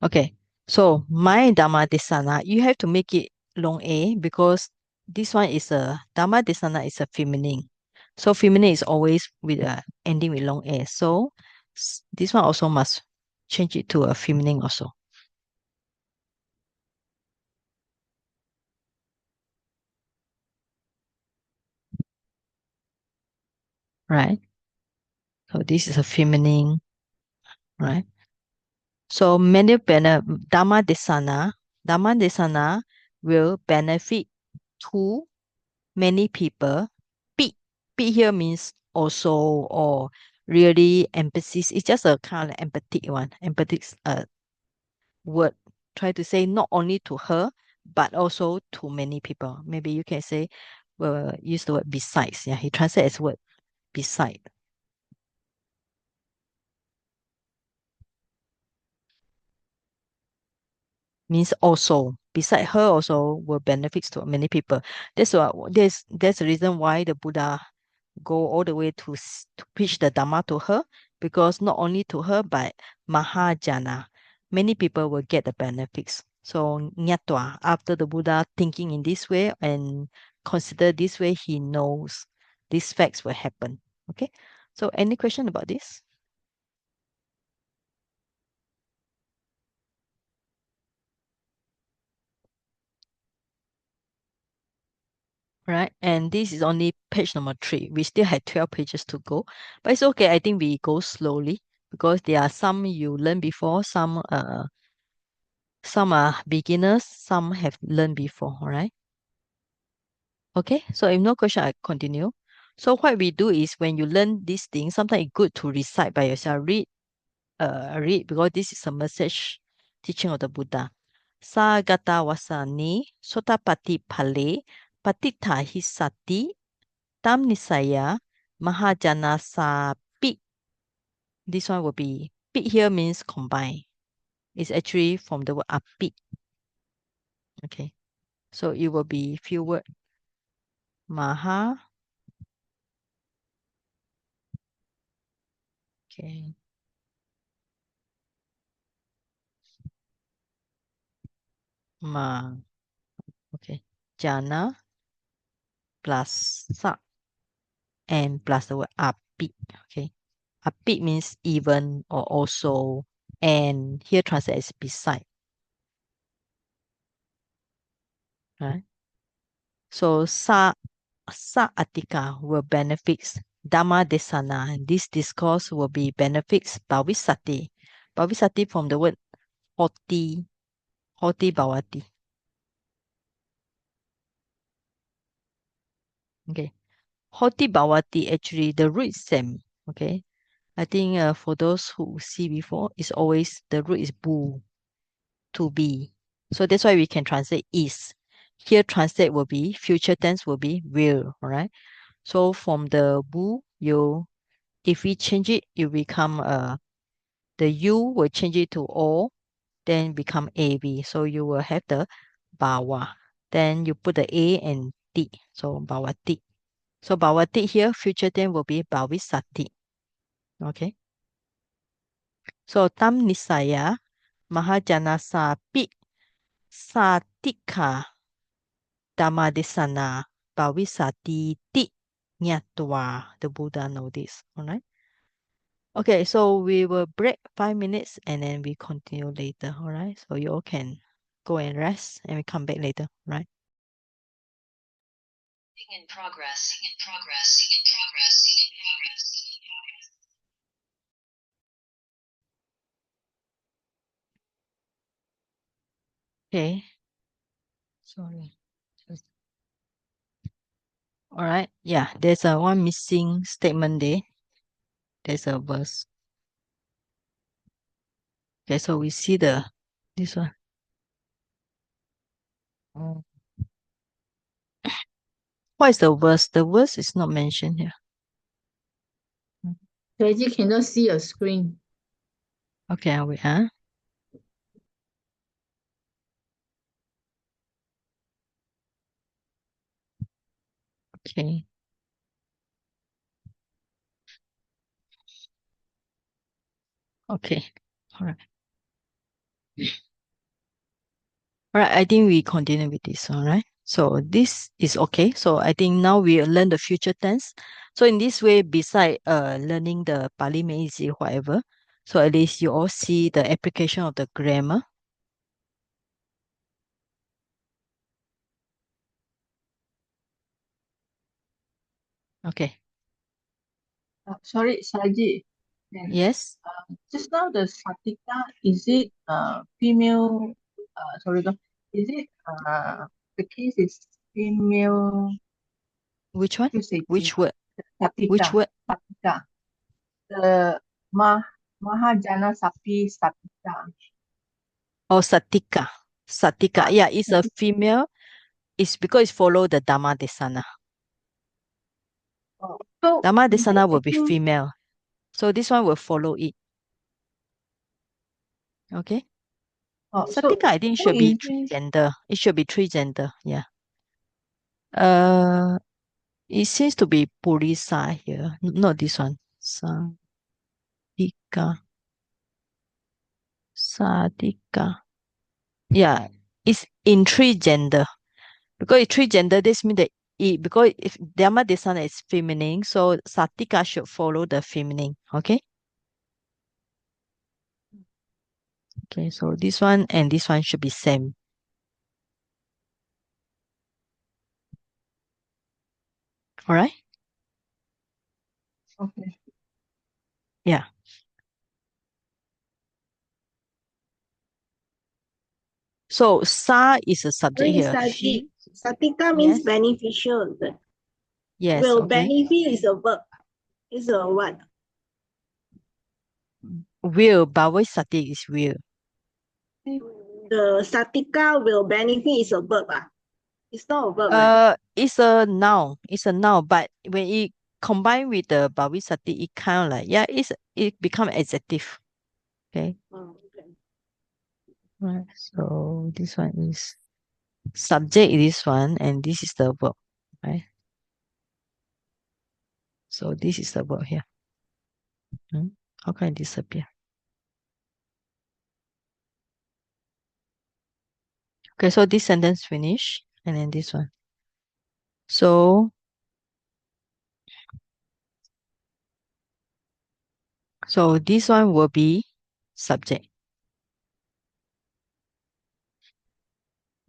Okay. So my Dhamma Desana, you have to make it long A because this one is a Dhamma Desana is a feminine. So feminine is always with a ending with long A. So this one also must change it to a feminine also. Right? So this is a feminine, right? So many Dhamma Desana will benefit to many people. P here means also or really emphasis. It's just a kind of empathic one. Empathic word. Try to say not only to her, but also to many people. Maybe you can say, use the word besides. Yeah, he translates as word beside. Means also beside her also will benefits to many people. That's the reason why the Buddha go all the way to preach the Dhamma to her, because not only to her but Mahajana, many people will get the benefits. So Nyatwa, after the Buddha thinking in this way and consider this way, he knows these facts will happen. Okay. So any question about this? Right, and this is only page number 3. We still have 12 pages to go, but it's okay. I think we go slowly because there are some you learned before, some are beginners, some have learned before. All right. Okay, so if no question, I continue. So what we do is when you learn these things, sometimes it's good to recite by yourself. Read because this is a message teaching of the Buddha. Sagata wasani sotapati pale patita hisati tam nisaya mahajana sapi. This one will be pit here means combine. It's actually from the word api. Okay. So it will be few word. Maha. Okay. Ma. Okay. Jana plus sa and plus the word api. Okay. Api means even or also, and here translate as beside. Right? So sa atika will benefits Dhamma Desana. This discourse will be benefits Bhavisati. Bhavisati from the word hoti bhavati. Okay. Hoti bawati, actually the root is same. Okay. I think for those who see before, it's always the root is bu, to be. So that's why we can translate is. Here translate will be, future tense will be will, alright? So from the bu, if we change it, it become the U will change it to O, then become AB. So you will have the bawa. Then you put the A and T. So bawati. So bawati here, future tense will be bawisati. Okay. So tam nisaya mahajana sapi satika damadesana bawisati ti nyatwa. The Buddha know this. Alright. Okay, so we will break 5 minutes and then we continue later. Alright. So you all can go and rest and we come back later. Right. In progress. In progress. In progress. In progress. Okay. Sorry. All right. Yeah, there's a one missing statement there. There's a verse. Okay, so we see this one. What is the verse? The verse is not mentioned here. Reggie cannot see your screen. Okay, I wait. Huh? Okay. Okay. All right. All right. I think we continue with this. All right. So this is okay. So I think now we learn the future tense. So in this way, beside learning the Pali Meiji, whatever, so at least you all see the application of the grammar. Okay. Sorry, Saji. Yes. Just now the Satika, is it female? Sorry, is it the case is female? Which one? You say Which word? Satika. Which word? Satika. The Mahajana Sapi Satika. Oh, Satika. Satika. Yeah, it's a female. It's because it follow the Dhamma Desana. Oh, so Dhamma is Desana it will be actual- female. So this one will follow it. Okay. so Satika, I think so should be is three it gender. It should be three gender. Yeah. It seems to be Purisa here. Not this one. Satika. Satika. Yeah. It's in three gender. Because it's three gender, this means that because if Dhamma Desana is feminine, so Satika should follow the feminine. Okay. Okay, so this one and this one should be same. All right. okay? Yeah. So sa is a subject Sorry, here. She. Satika means Yes. beneficial. Yes. Will Okay. benefit is a verb. Is a what? Will. Bawai sati is will. The Satika will benefit is a verb. It's not a verb. Right? It's a noun. It's a noun, but when it combined with the Bawi sati, it kind of like it become adjective. Okay. Oh, okay. Right. So this one is subject. This one and this is the verb. Right. So this is the verb here. How can it disappear? Okay, so this sentence finish and then this one. So this one will be subject.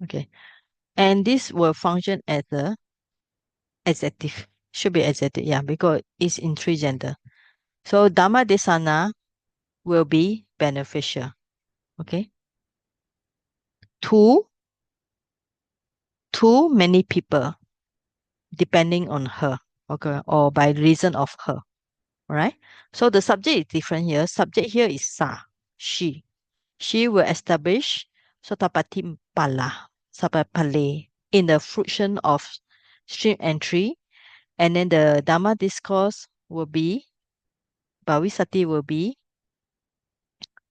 Okay. And this will function as a adjective. Should be adjective, yeah, because it's in three gender. So Dhamma Desana will be beneficial. Okay. To many people. depending on her, okay, or by reason of her. All right. So the subject is different here. Subject here is sa, she. She will establish sotapati pala, sapapale in the fruition of stream entry, and then the Dhamma discourse will be, Bhavisati will be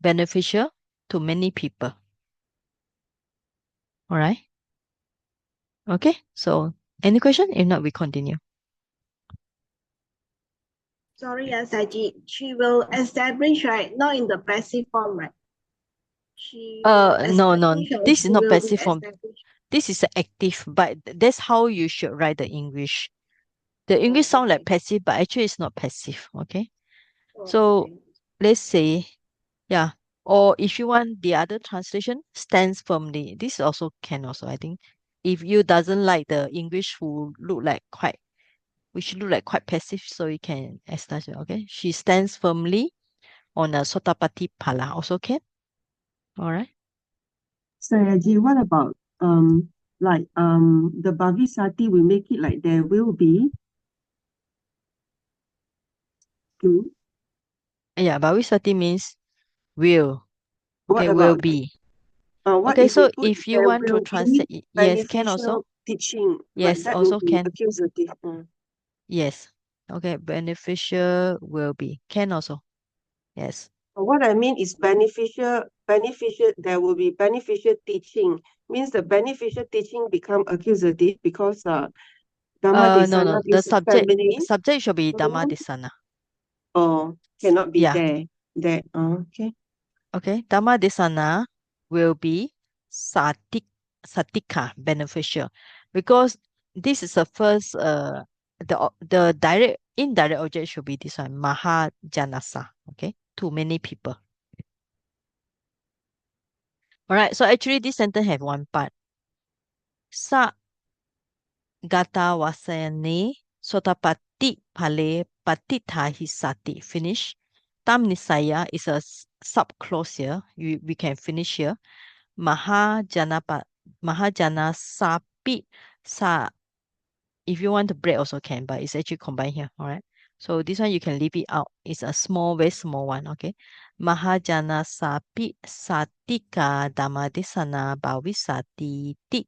beneficial to many people. All right. Okay. So any question? If not, we continue. Sorry, Saji. She will establish, right? Not in the passive form, right? She will No. establish or This is she not will be passive form. established. This is active, but that's how you should write the English. The English sound like Okay. passive, but actually it's not passive. Okay. Oh, So okay. let's say, yeah. Or if you want the other translation, stands firmly. This also can also, I think. If you doesn't like the English which look like quite passive, so you can establish it, okay? She stands firmly on a Sotapati Pala. Also can. All right. Sayaji, what about the Bhavisati, we make it like there will be. Yeah, Bhavisati means will. What Okay, will about be. what Okay, if we so put if you there want to will translate, be yes, can also. beneficial teaching, but Yes, that will also be can. accusative. Yes. Okay, beneficial will be. Can also. Yes. What I mean is beneficial, there will be beneficial teaching. Means the beneficial teaching become accusative because Dhamma No. Desana The is feminine. subject should be Dhamma Mhm. Desana. Or cannot be Yeah. there. That okay. Okay. Dhamma Desana will be satika, beneficial. Because this is the first the indirect object should be this one, Mahajanasa. Okay. To many people. Alright, so actually this sentence have one part. Sa gata wasane sotapati pale patita hisati. Finish. Tam nisaya is a sub-clause here. We can finish here. Mahajana sapi sa. If you want to break also can, but it's actually combined here. All right. So this one you can leave it out. It's a very small one. Okay. Mahajana sapi satika damadesana bhavisati ti.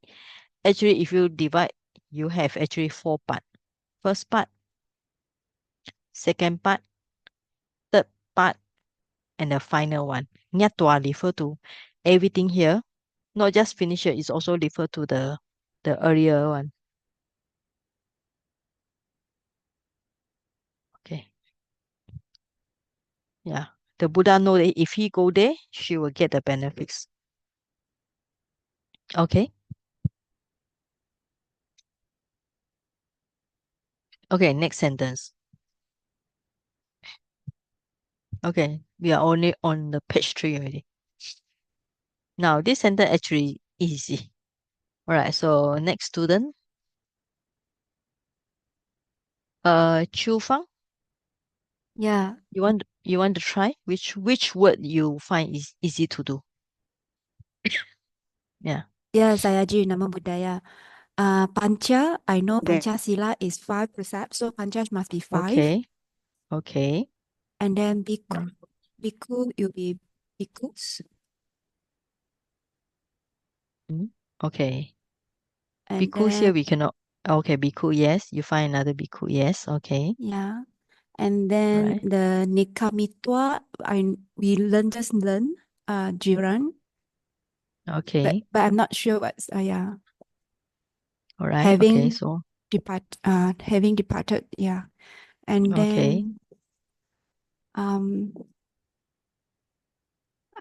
Actually, if you divide, you have actually 4 parts. First part, second part, third part, and the final one. Nyatwa refer to everything here. Not just finisher, it's also refer to the earlier one. Okay. Yeah. The Buddha know that if he go there, she will get the benefits. Okay. Okay, next sentence. Okay, we are only on the page 3 already. Now, this sentence actually easy. All right, so next student. Chu Fang, Yeah, you want to try? Which word you find is easy to do? Yeah. yeah, Sayaji, Nama Budaya. Pancha, I know There. Pancasila is 5 precepts, so Pancha must be 5. Okay. Okay. And then Bhikkhu will be bhikkhus. Okay. And Bhikkhus here then, we cannot. Okay, bhikkhu, yes. You find another bhikkhu, yes. Okay. yeah. And then Right. the Nikamitwa, we just learn Jiran, Okay. but I'm not sure what's, yeah. All right. Okay. So, Having departed, yeah. And okay. then,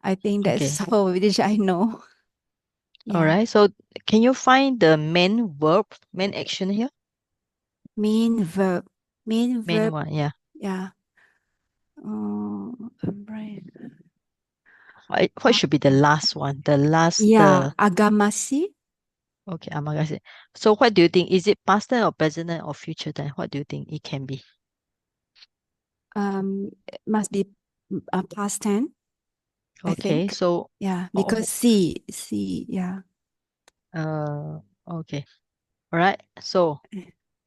I think that's Okay. all which I know. All Yeah. right. So, can you find the main verb, main action here? Main verb. Main Main verb, one, yeah. yeah. Right. What should be the last one? The last, Yeah, agamasi. okay, amagasi. So, what do you think? Is it past tense or present tense or future tense? What do you think it can be? It must be past tense, I Okay. think. So, Yeah, because yeah. okay. All right. So,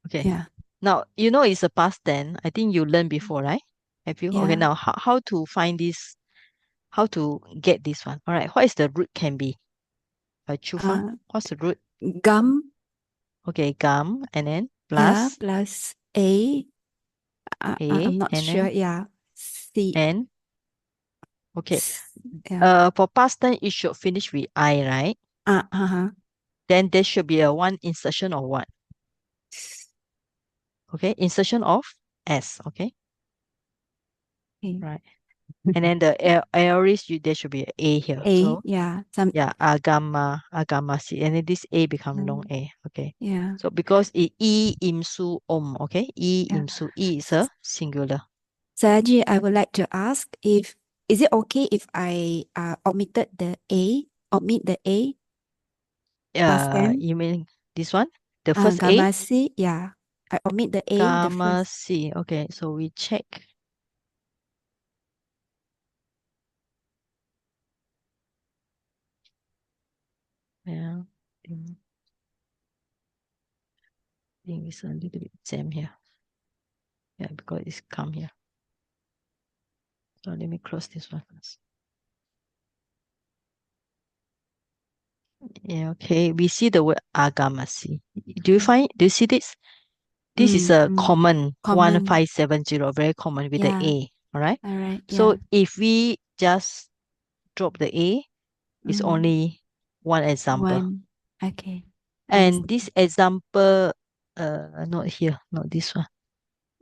Okay. Yeah. Now, you know it's a past tense. I think you learned before, right? Have you? Okay, Yeah. now how to find this? How to get this one? All right. What is the root can be? Chufa, what's the root? Gum. Okay, gum, and then Yeah. plus Plus A. A, I'm not and sure. then Yeah. C. N. Okay. Yeah. For past tense, it should finish with I, right? Uh-huh. Then there should be a one insertion of what? Okay, insertion of S. Okay, Okay. right. And then the aorist, there should be a A here. A. So Yeah. Some. yeah, agama C, and then this A become long A. Okay. Yeah. So because it E imsu om. Okay, E Yeah. imsu E is a singular. Saji, I would like to ask if is it okay if I omitted the A, omit the A, past tense? You mean this one? The first A? Gamma C, yeah. I omit the A, the Gamma first. C. Okay, so we check. Yeah. I think it's a little bit jam here. Yeah, because it's come here. So let me close this one first. Yeah, okay. We see the word agamasi. Do you see this? This is a common Common. 1570, very common with the Yeah. A. All right. All right. So Yeah. if we just drop the A, it's only one example. One. Okay. And this example, not here, not this one.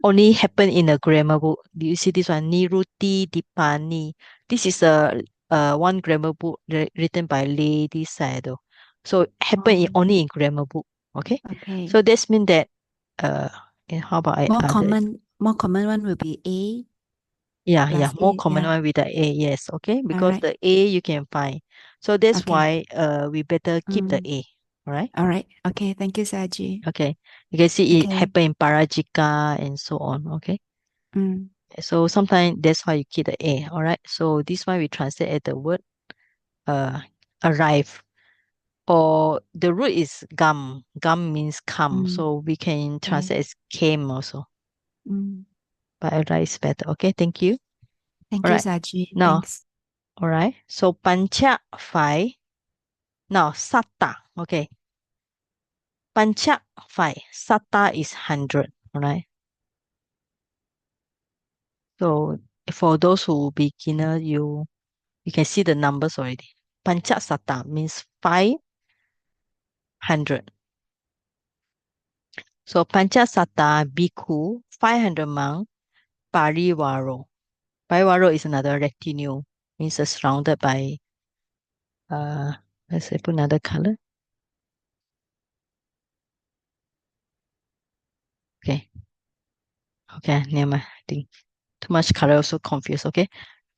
Only happen in a grammar book. Do you see this one? Niruti Dipani. This is a one grammar book written by Lady Sado. So happen only in grammar book. Okay. Okay. So this means that how about More common one will be A. Yeah, more A, common yeah. one with the A, yes, okay, because right. the A you can find. So that's Okay. why we better keep the A, all right? All right. Okay. Thank you, Saji. Okay, you can see it Okay. happen in Parajika and so on, okay? So sometimes that's why you keep the A, all right? So this one we translate as the word arrive. Or the root is gum. Gum means come. So we can translate as came also. But arrive is better. Okay, thank you. Thank All you, right. Saji. Now, Thanks. all right. So pancha 5. Now satta. Okay. Pancha 5. Satta is 100. All right. So for those who beginner, you can see the numbers already. Pancha satta means 500. So pancha satta bhikkhu 500 monk parivaro. Parivaro is another retinue. Means surrounded by let's say put another color. Okay. Okay, never mind. I think too much color also confused. Okay.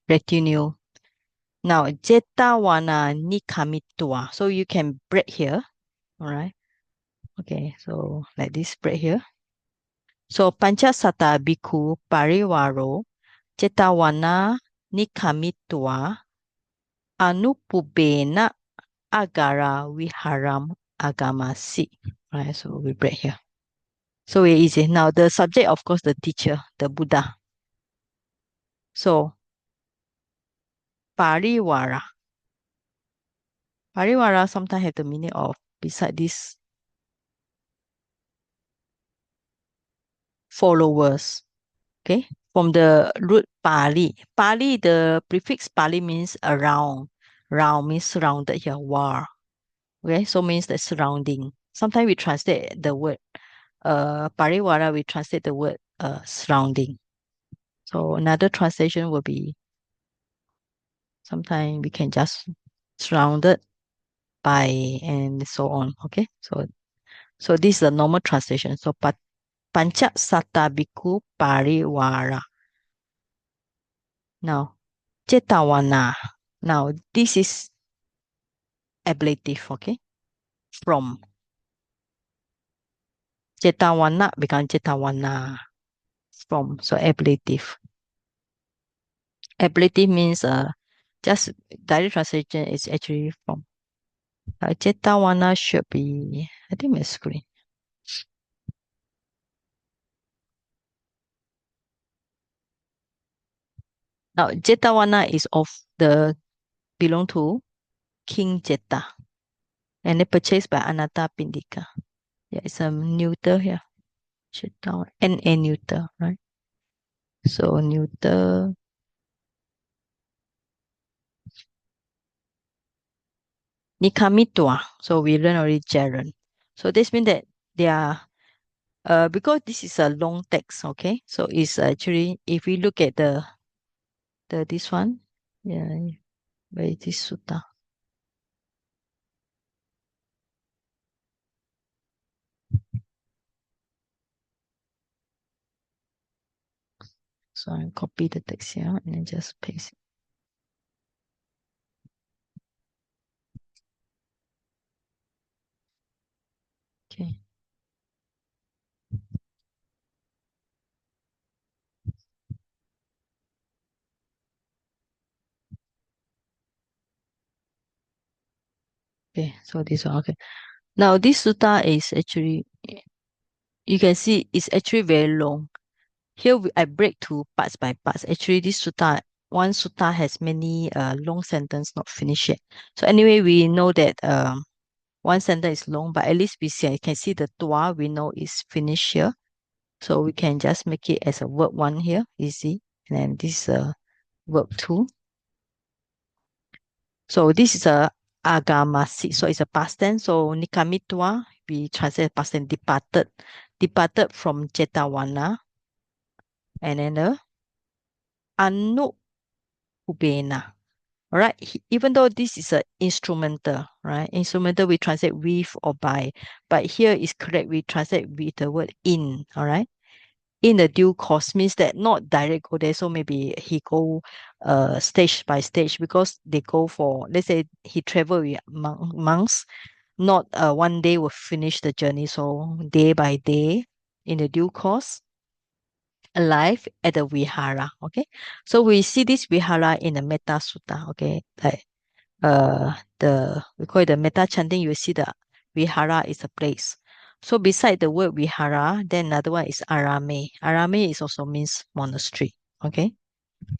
Retinue. Now, Jetawana Nikamitua. So you can break here. All right. Okay. So like this break here. So Panchasata Bhikkhu Parivaro Jetawana Nikamitua Anupubena Agara Viharam Agamasi. All right. So we break here. So very easy. Now the subject, of course, the teacher, the Buddha. So Parivara. Parivara sometimes have the meaning of beside this followers. Okay, from the root Pali. Pali, the prefix Pali means around. Round means surrounded here. War. Okay, so means the surrounding. Sometimes we translate the word Parivara, we translate the word surrounding. So another translation will be sometimes we can just surrounded by and so on. Okay, so this is the normal translation. So Pancha Satta Bhikkhu Parivara. Now, Cetawana. Now, this is ablative, okay? From. Cetawana become Cetawana. From. So, ablative. Ablative means just direct translation is actually from. Cetawana should be, I think, my screen. Now, Jetawana is of the belong to King Jeta, and they purchased by Anatta Pindika. Yeah, it's a neuter here. Jetawana, NA neuter, right? So neuter. Nikamitua. So we learn already Jaren. So this means that they are because this is a long text, okay? So it's actually if we look at the this one, yeah, where is this sutta? So I copy the text here and then just paste it. Okay. Okay, so this one, okay. Now this sutta is actually, you can see it's actually very long. Here I break to parts by parts. Actually, this sutta, one sutta has many long sentence not finished yet. So anyway, we know that one sentence is long, but at least we see, I can see the tua, we know is finished here. So we can just make it as a verb 1 here, easy. And then this verb 2. So this is a agamasi, so it's a past tense. So nikamitua, we translate past tense, departed from Jetawana. And then the anu ubena. All right. Even though this is an instrumental, right? Instrumental we translate with or by, but here is correct. We translate with the word in. All right. In the due course means that not direct go there. So maybe he go stage by stage because they go for, let's say he travel with monks, not one day will finish the journey. So day by day in the due course, alive at the vihara. Okay. So we see this vihara in the Metta Sutta. Okay. Like we call it the metta chanting, you see the vihara is a place. So beside the word vihara, then another one is arame. Arame is also means monastery. Okay.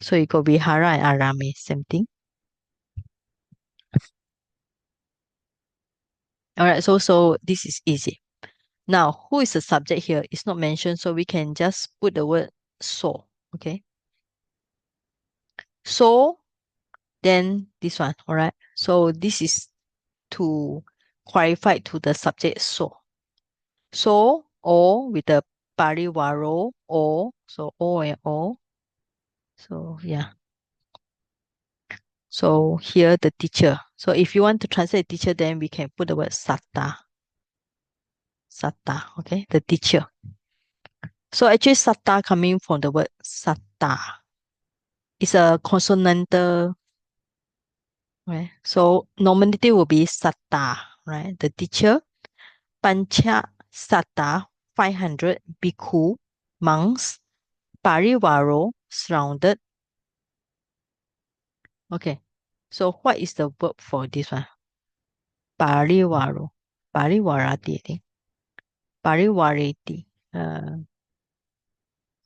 So you go vihara and arame, same thing. All right. So this is easy. Now, who is the subject here? It's not mentioned, so we can just put the word so. Okay. So then this one. All right. So this is to clarify to the subject so. So, or with the parivaro, or, so O and O. So, yeah. So here the teacher. So if you want to translate teacher, then we can put the word satta. Satta, okay? The teacher. So actually satta coming from the word satta. It's a consonantal, right? So nominative will be satta, right? The teacher. Pancha satta, 500 bhikkhu, monks, parivaro, surrounded. Okay. So what is the verb for this one? Parivaro. Parivarati, I think. Parivareti.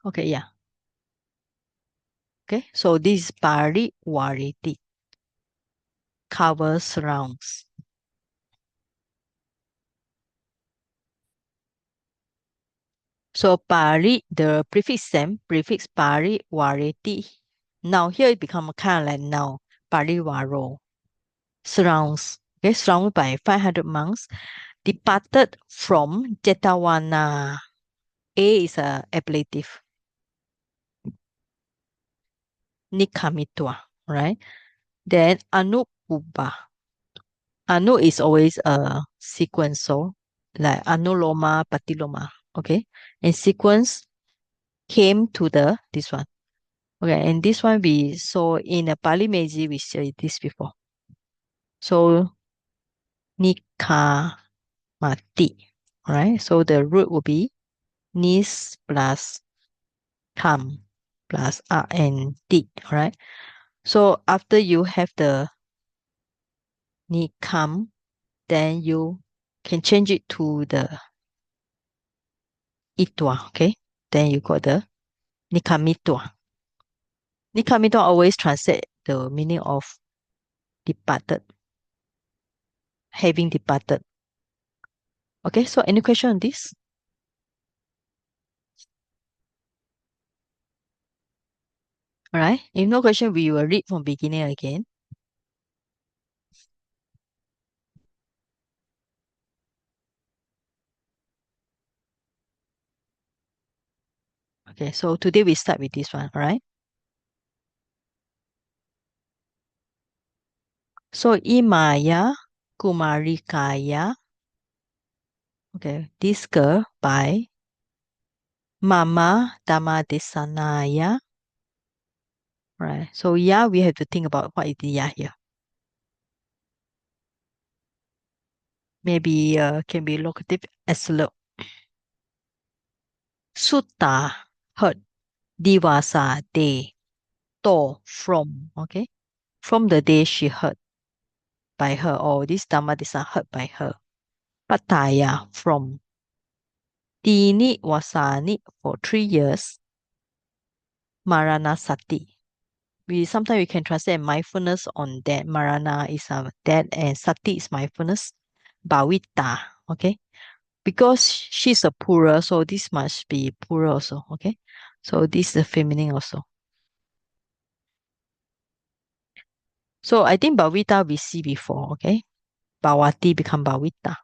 Okay, yeah. Okay, so this is parivareti. Cover surrounds. So the prefix same, prefix parivareti. Now here it become kind of like now. Parivaro. Surrounds. Okay, surrounded by 500 monks. Departed from Jetawana. A is a ablative. Nikamitua, right? Then Anupuba. Anu is always a sequence, so like Anuloma, Patiloma. Okay. And sequence came to the this one. Okay, and this one we saw in a Pali Meiji, we saw this before. So Nikamati. Right? So the root will be nis plus kam plus a and t. Right? So after you have the nikam, then you can change it to the itwa, okay? Then you got the nikamitua. Nikamito always translate the meaning of departed, having departed. Okay, so any question on this? All right. If no question, we will read from beginning again. Okay, so today we start with this one, all right? So Imaya Kumarikaya. Okay, this girl by Mama Dhammadesanaya. Right. So ya, we have to think about what is the ya here. Maybe can be locative as low. Sutta heard. Divasa day. To from. Okay. From the day she heard by her, or this Dhammadesa heard by her. Pattaya from. Tini wasani for 3 years. Maranasati. Sometimes we can translate mindfulness on that. Marana is that, and sati is mindfulness. Bhavita, okay? Because she's a pura, so this must be pura also, okay? So this is the feminine also. So I think Bhavita we see before, okay? Bhavati become Bhavita.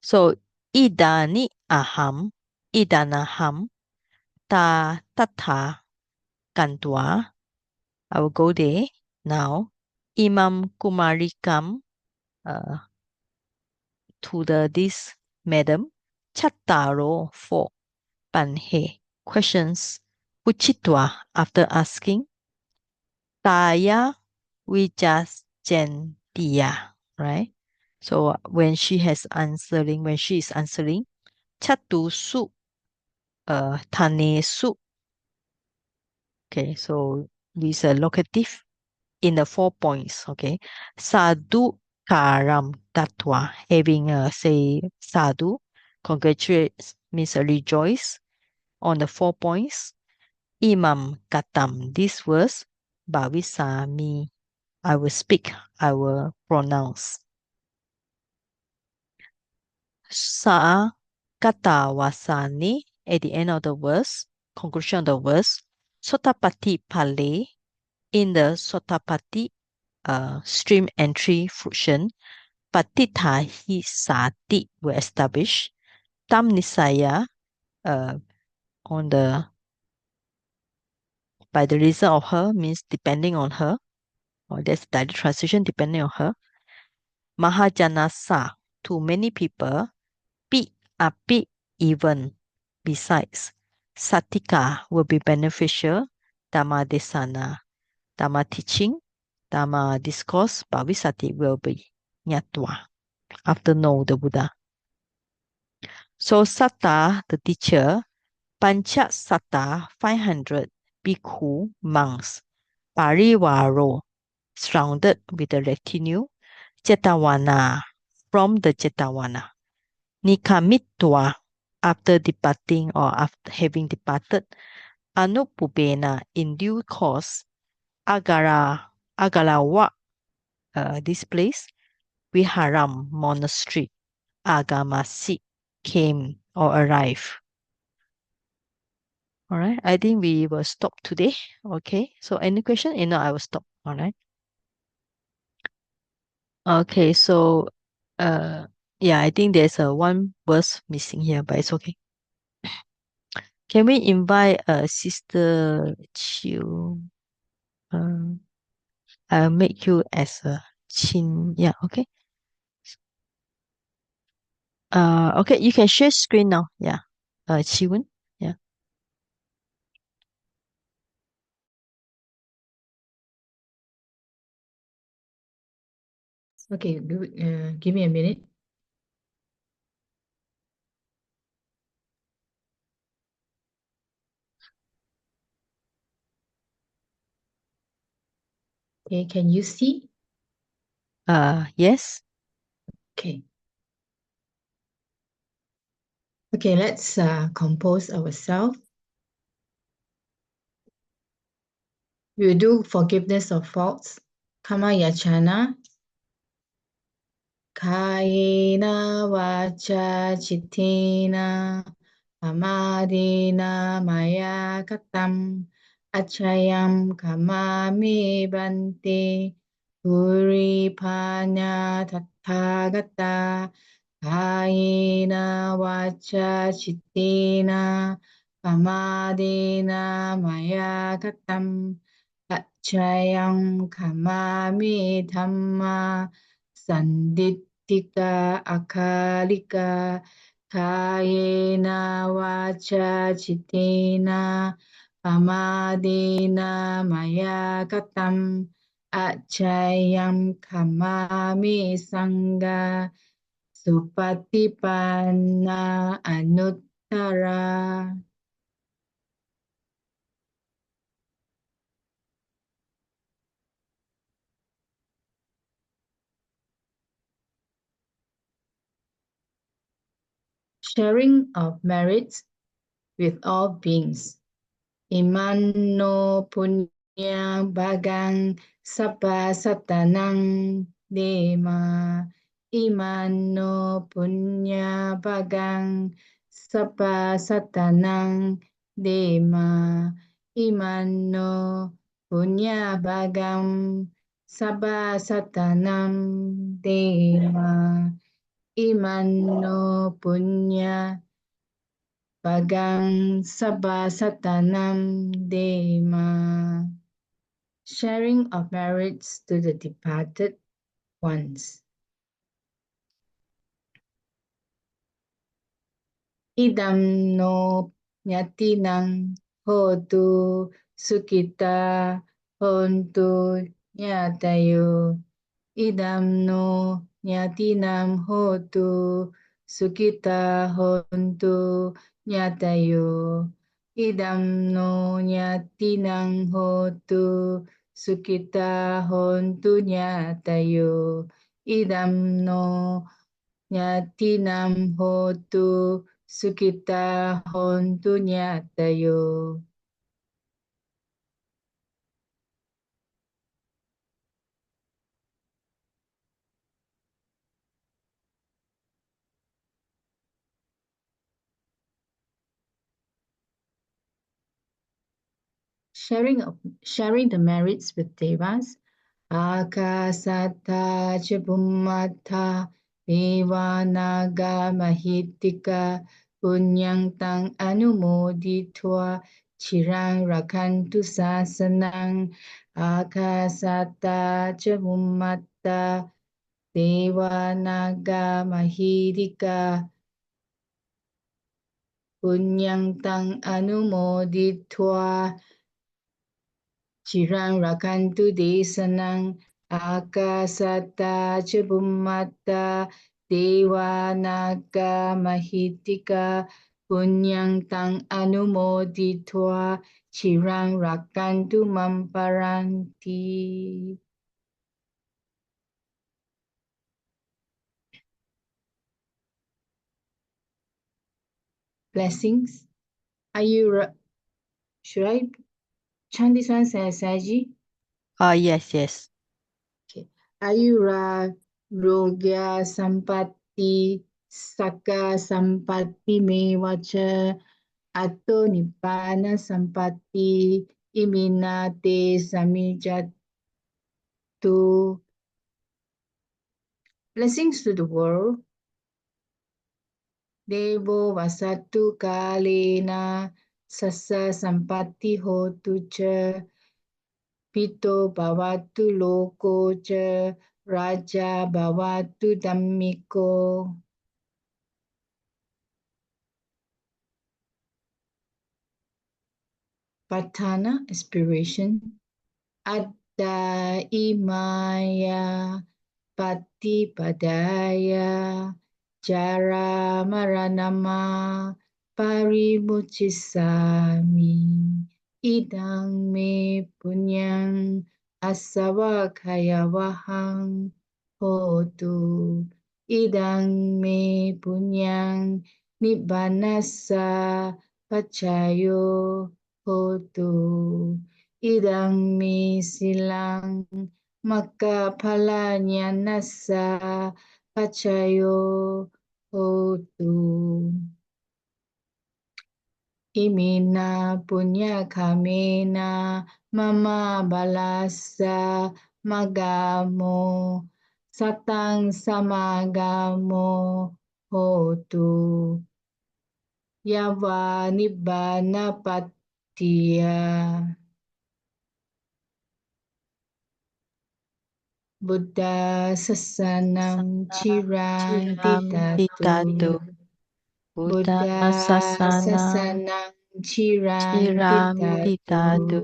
So idani aham, idanaham, ta tata kantwa. I will go there now. Imam Kumarikam to this madam. Chattaro for Panhe. Questions. Puchitwa after asking. Taya Vijajantiya. Right? So when she is answering, Chatusu Tanesu. Okay, so these are locative in the 4 points. Okay. Sadhu Karam Tatwa, having say sadhu, congratulate means rejoice on the 4 points. Imam Katam, this verse, Bhavisami, I will speak, I will pronounce. Sa Katawasani, at the end of the verse, conclusion of the verse, Sotapati Pale, in the Sotapati stream entry fruition, Patitahi Sati were established. Tam Nisaya on the by the reason of her means depending on her, or that's direct translation depending on her. Mahajanasa to many people, pi api even besides. Satika will be beneficial. Dhamma desana, Dhamma teaching, Dhamma discourse, Bhavisati will be nyatwa after know the Buddha. So Satta, the teacher, Pancha Satta, 500 bhikkhu monks, Parivaro, surrounded with a retinue, Jetawana, from the Jetawana, Nikamitwa, after departing or after having departed, Anupubena, in due course, Agarawa, this place, Viharam, monastery, Agamasi, came or arrived. All right, I think we will stop today. Okay, so any question? If not, I will stop. All right. Okay, so yeah, I think there's a one verse missing here, but it's okay. Can we invite Sister Chiu? I'll make you as a Chin. Yeah, okay. Okay, you can share screen now. Yeah. Chiwon. Yeah. Okay, give me a minute. Okay, can you see? Yes. Okay. Okay, let's compose ourselves. We will do forgiveness of faults. Kamayachana. Kayena vacha chittena amadena maya katam achayam kamami bante puripanya tathagata kayena vacha chittena amadena maya katam achayam kamami dhamma Sandittika akalika kayena vacha chittena pamadena maya katam achayam kamami sangha supatipanna anuttara. Sharing of merits with all beings. Imano punya bagang sapa satanang dema. Imano punya bagang sapa satanang dema. Imano punya bagam sapa satanam dema. Imano punya bagang sabha satanam dema. Sharing of merits to the departed ones. Idam no nyatinang hotu sukita hontu nyatayo. Idam no nyatinam hotu sukita hontu nyatayo. Idam no nyatinang hotu sukita hontu nyatayo. Idam no nyatinam hotu sukita hontu nyatayo. Sharing the merits with devas. Akasata Chibumata Devanaga Mahitika Punyang Tang Anumoditwa Chirang Rakantu Sasanang Akasata Chibumata Devanaga Mahitika Punyang Tang Anumoditwa Chirang rakantu desanang akasata cebumata dewa naga mahitika punyang tang anumoditwa chirang rakantu mamparanti. Blessings. Are you, should I chant this one, Saji? Yes. Okay. Ayura Rogya Sampatti Saka Sampatti Mevacha Atto Nibbana Sampatti Iminate Samijatu. Blessings to the world. Devo Vasatu Kalena Sassa Sampatti Hotu Cha Pito Bhavatu Loko Cha Raja Bhavatu Dhammiko. Patthana, aspiration. Atta imaya patipadaya jara maranama parimuchisami idang me punyang asavakayavahang hotu idang me punyang nibbanasa pacayo hotu idang mi silang magkapalanya nasa pachayo hotu. Imina punya kamena mama balasa magamo satang samagamo hotu. Yava nibbana patiya. Buddha sasanam chiran Ditatu. ditatu. Buddha Buddha sasana sasanam chiran chiram ditatu. ditatu.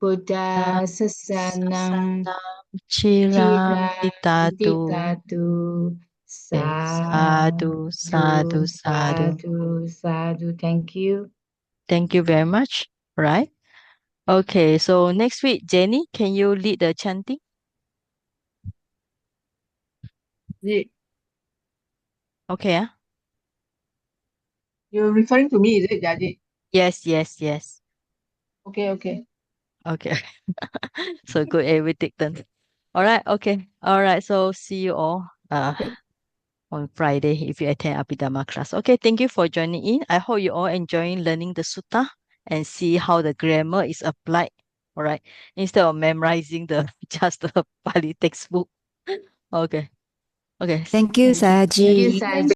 Buddha sasanam Sasana chiram chiran ditatu. ditatu. Okay. Sadhu, sadhu, Sadhu, sadhu. sadhu, sadhu. Thank you. Thank you very much. Right. Okay. So next week, Jenny, can you lead the chanting? Okay. You're referring to me, is it, Jaji? Yes, yes, yes. Okay, okay. Okay. So good. We take turns. All right. Okay. All right. So see you all on Friday if you attend Abhidhamma class. Okay. Thank you for joining in. I hope you all enjoying learning the sutta and see how the grammar is applied. All right. Instead of memorizing the just the Pali textbook. Okay. Okay. Thank you, Thank you, Saji. Saji.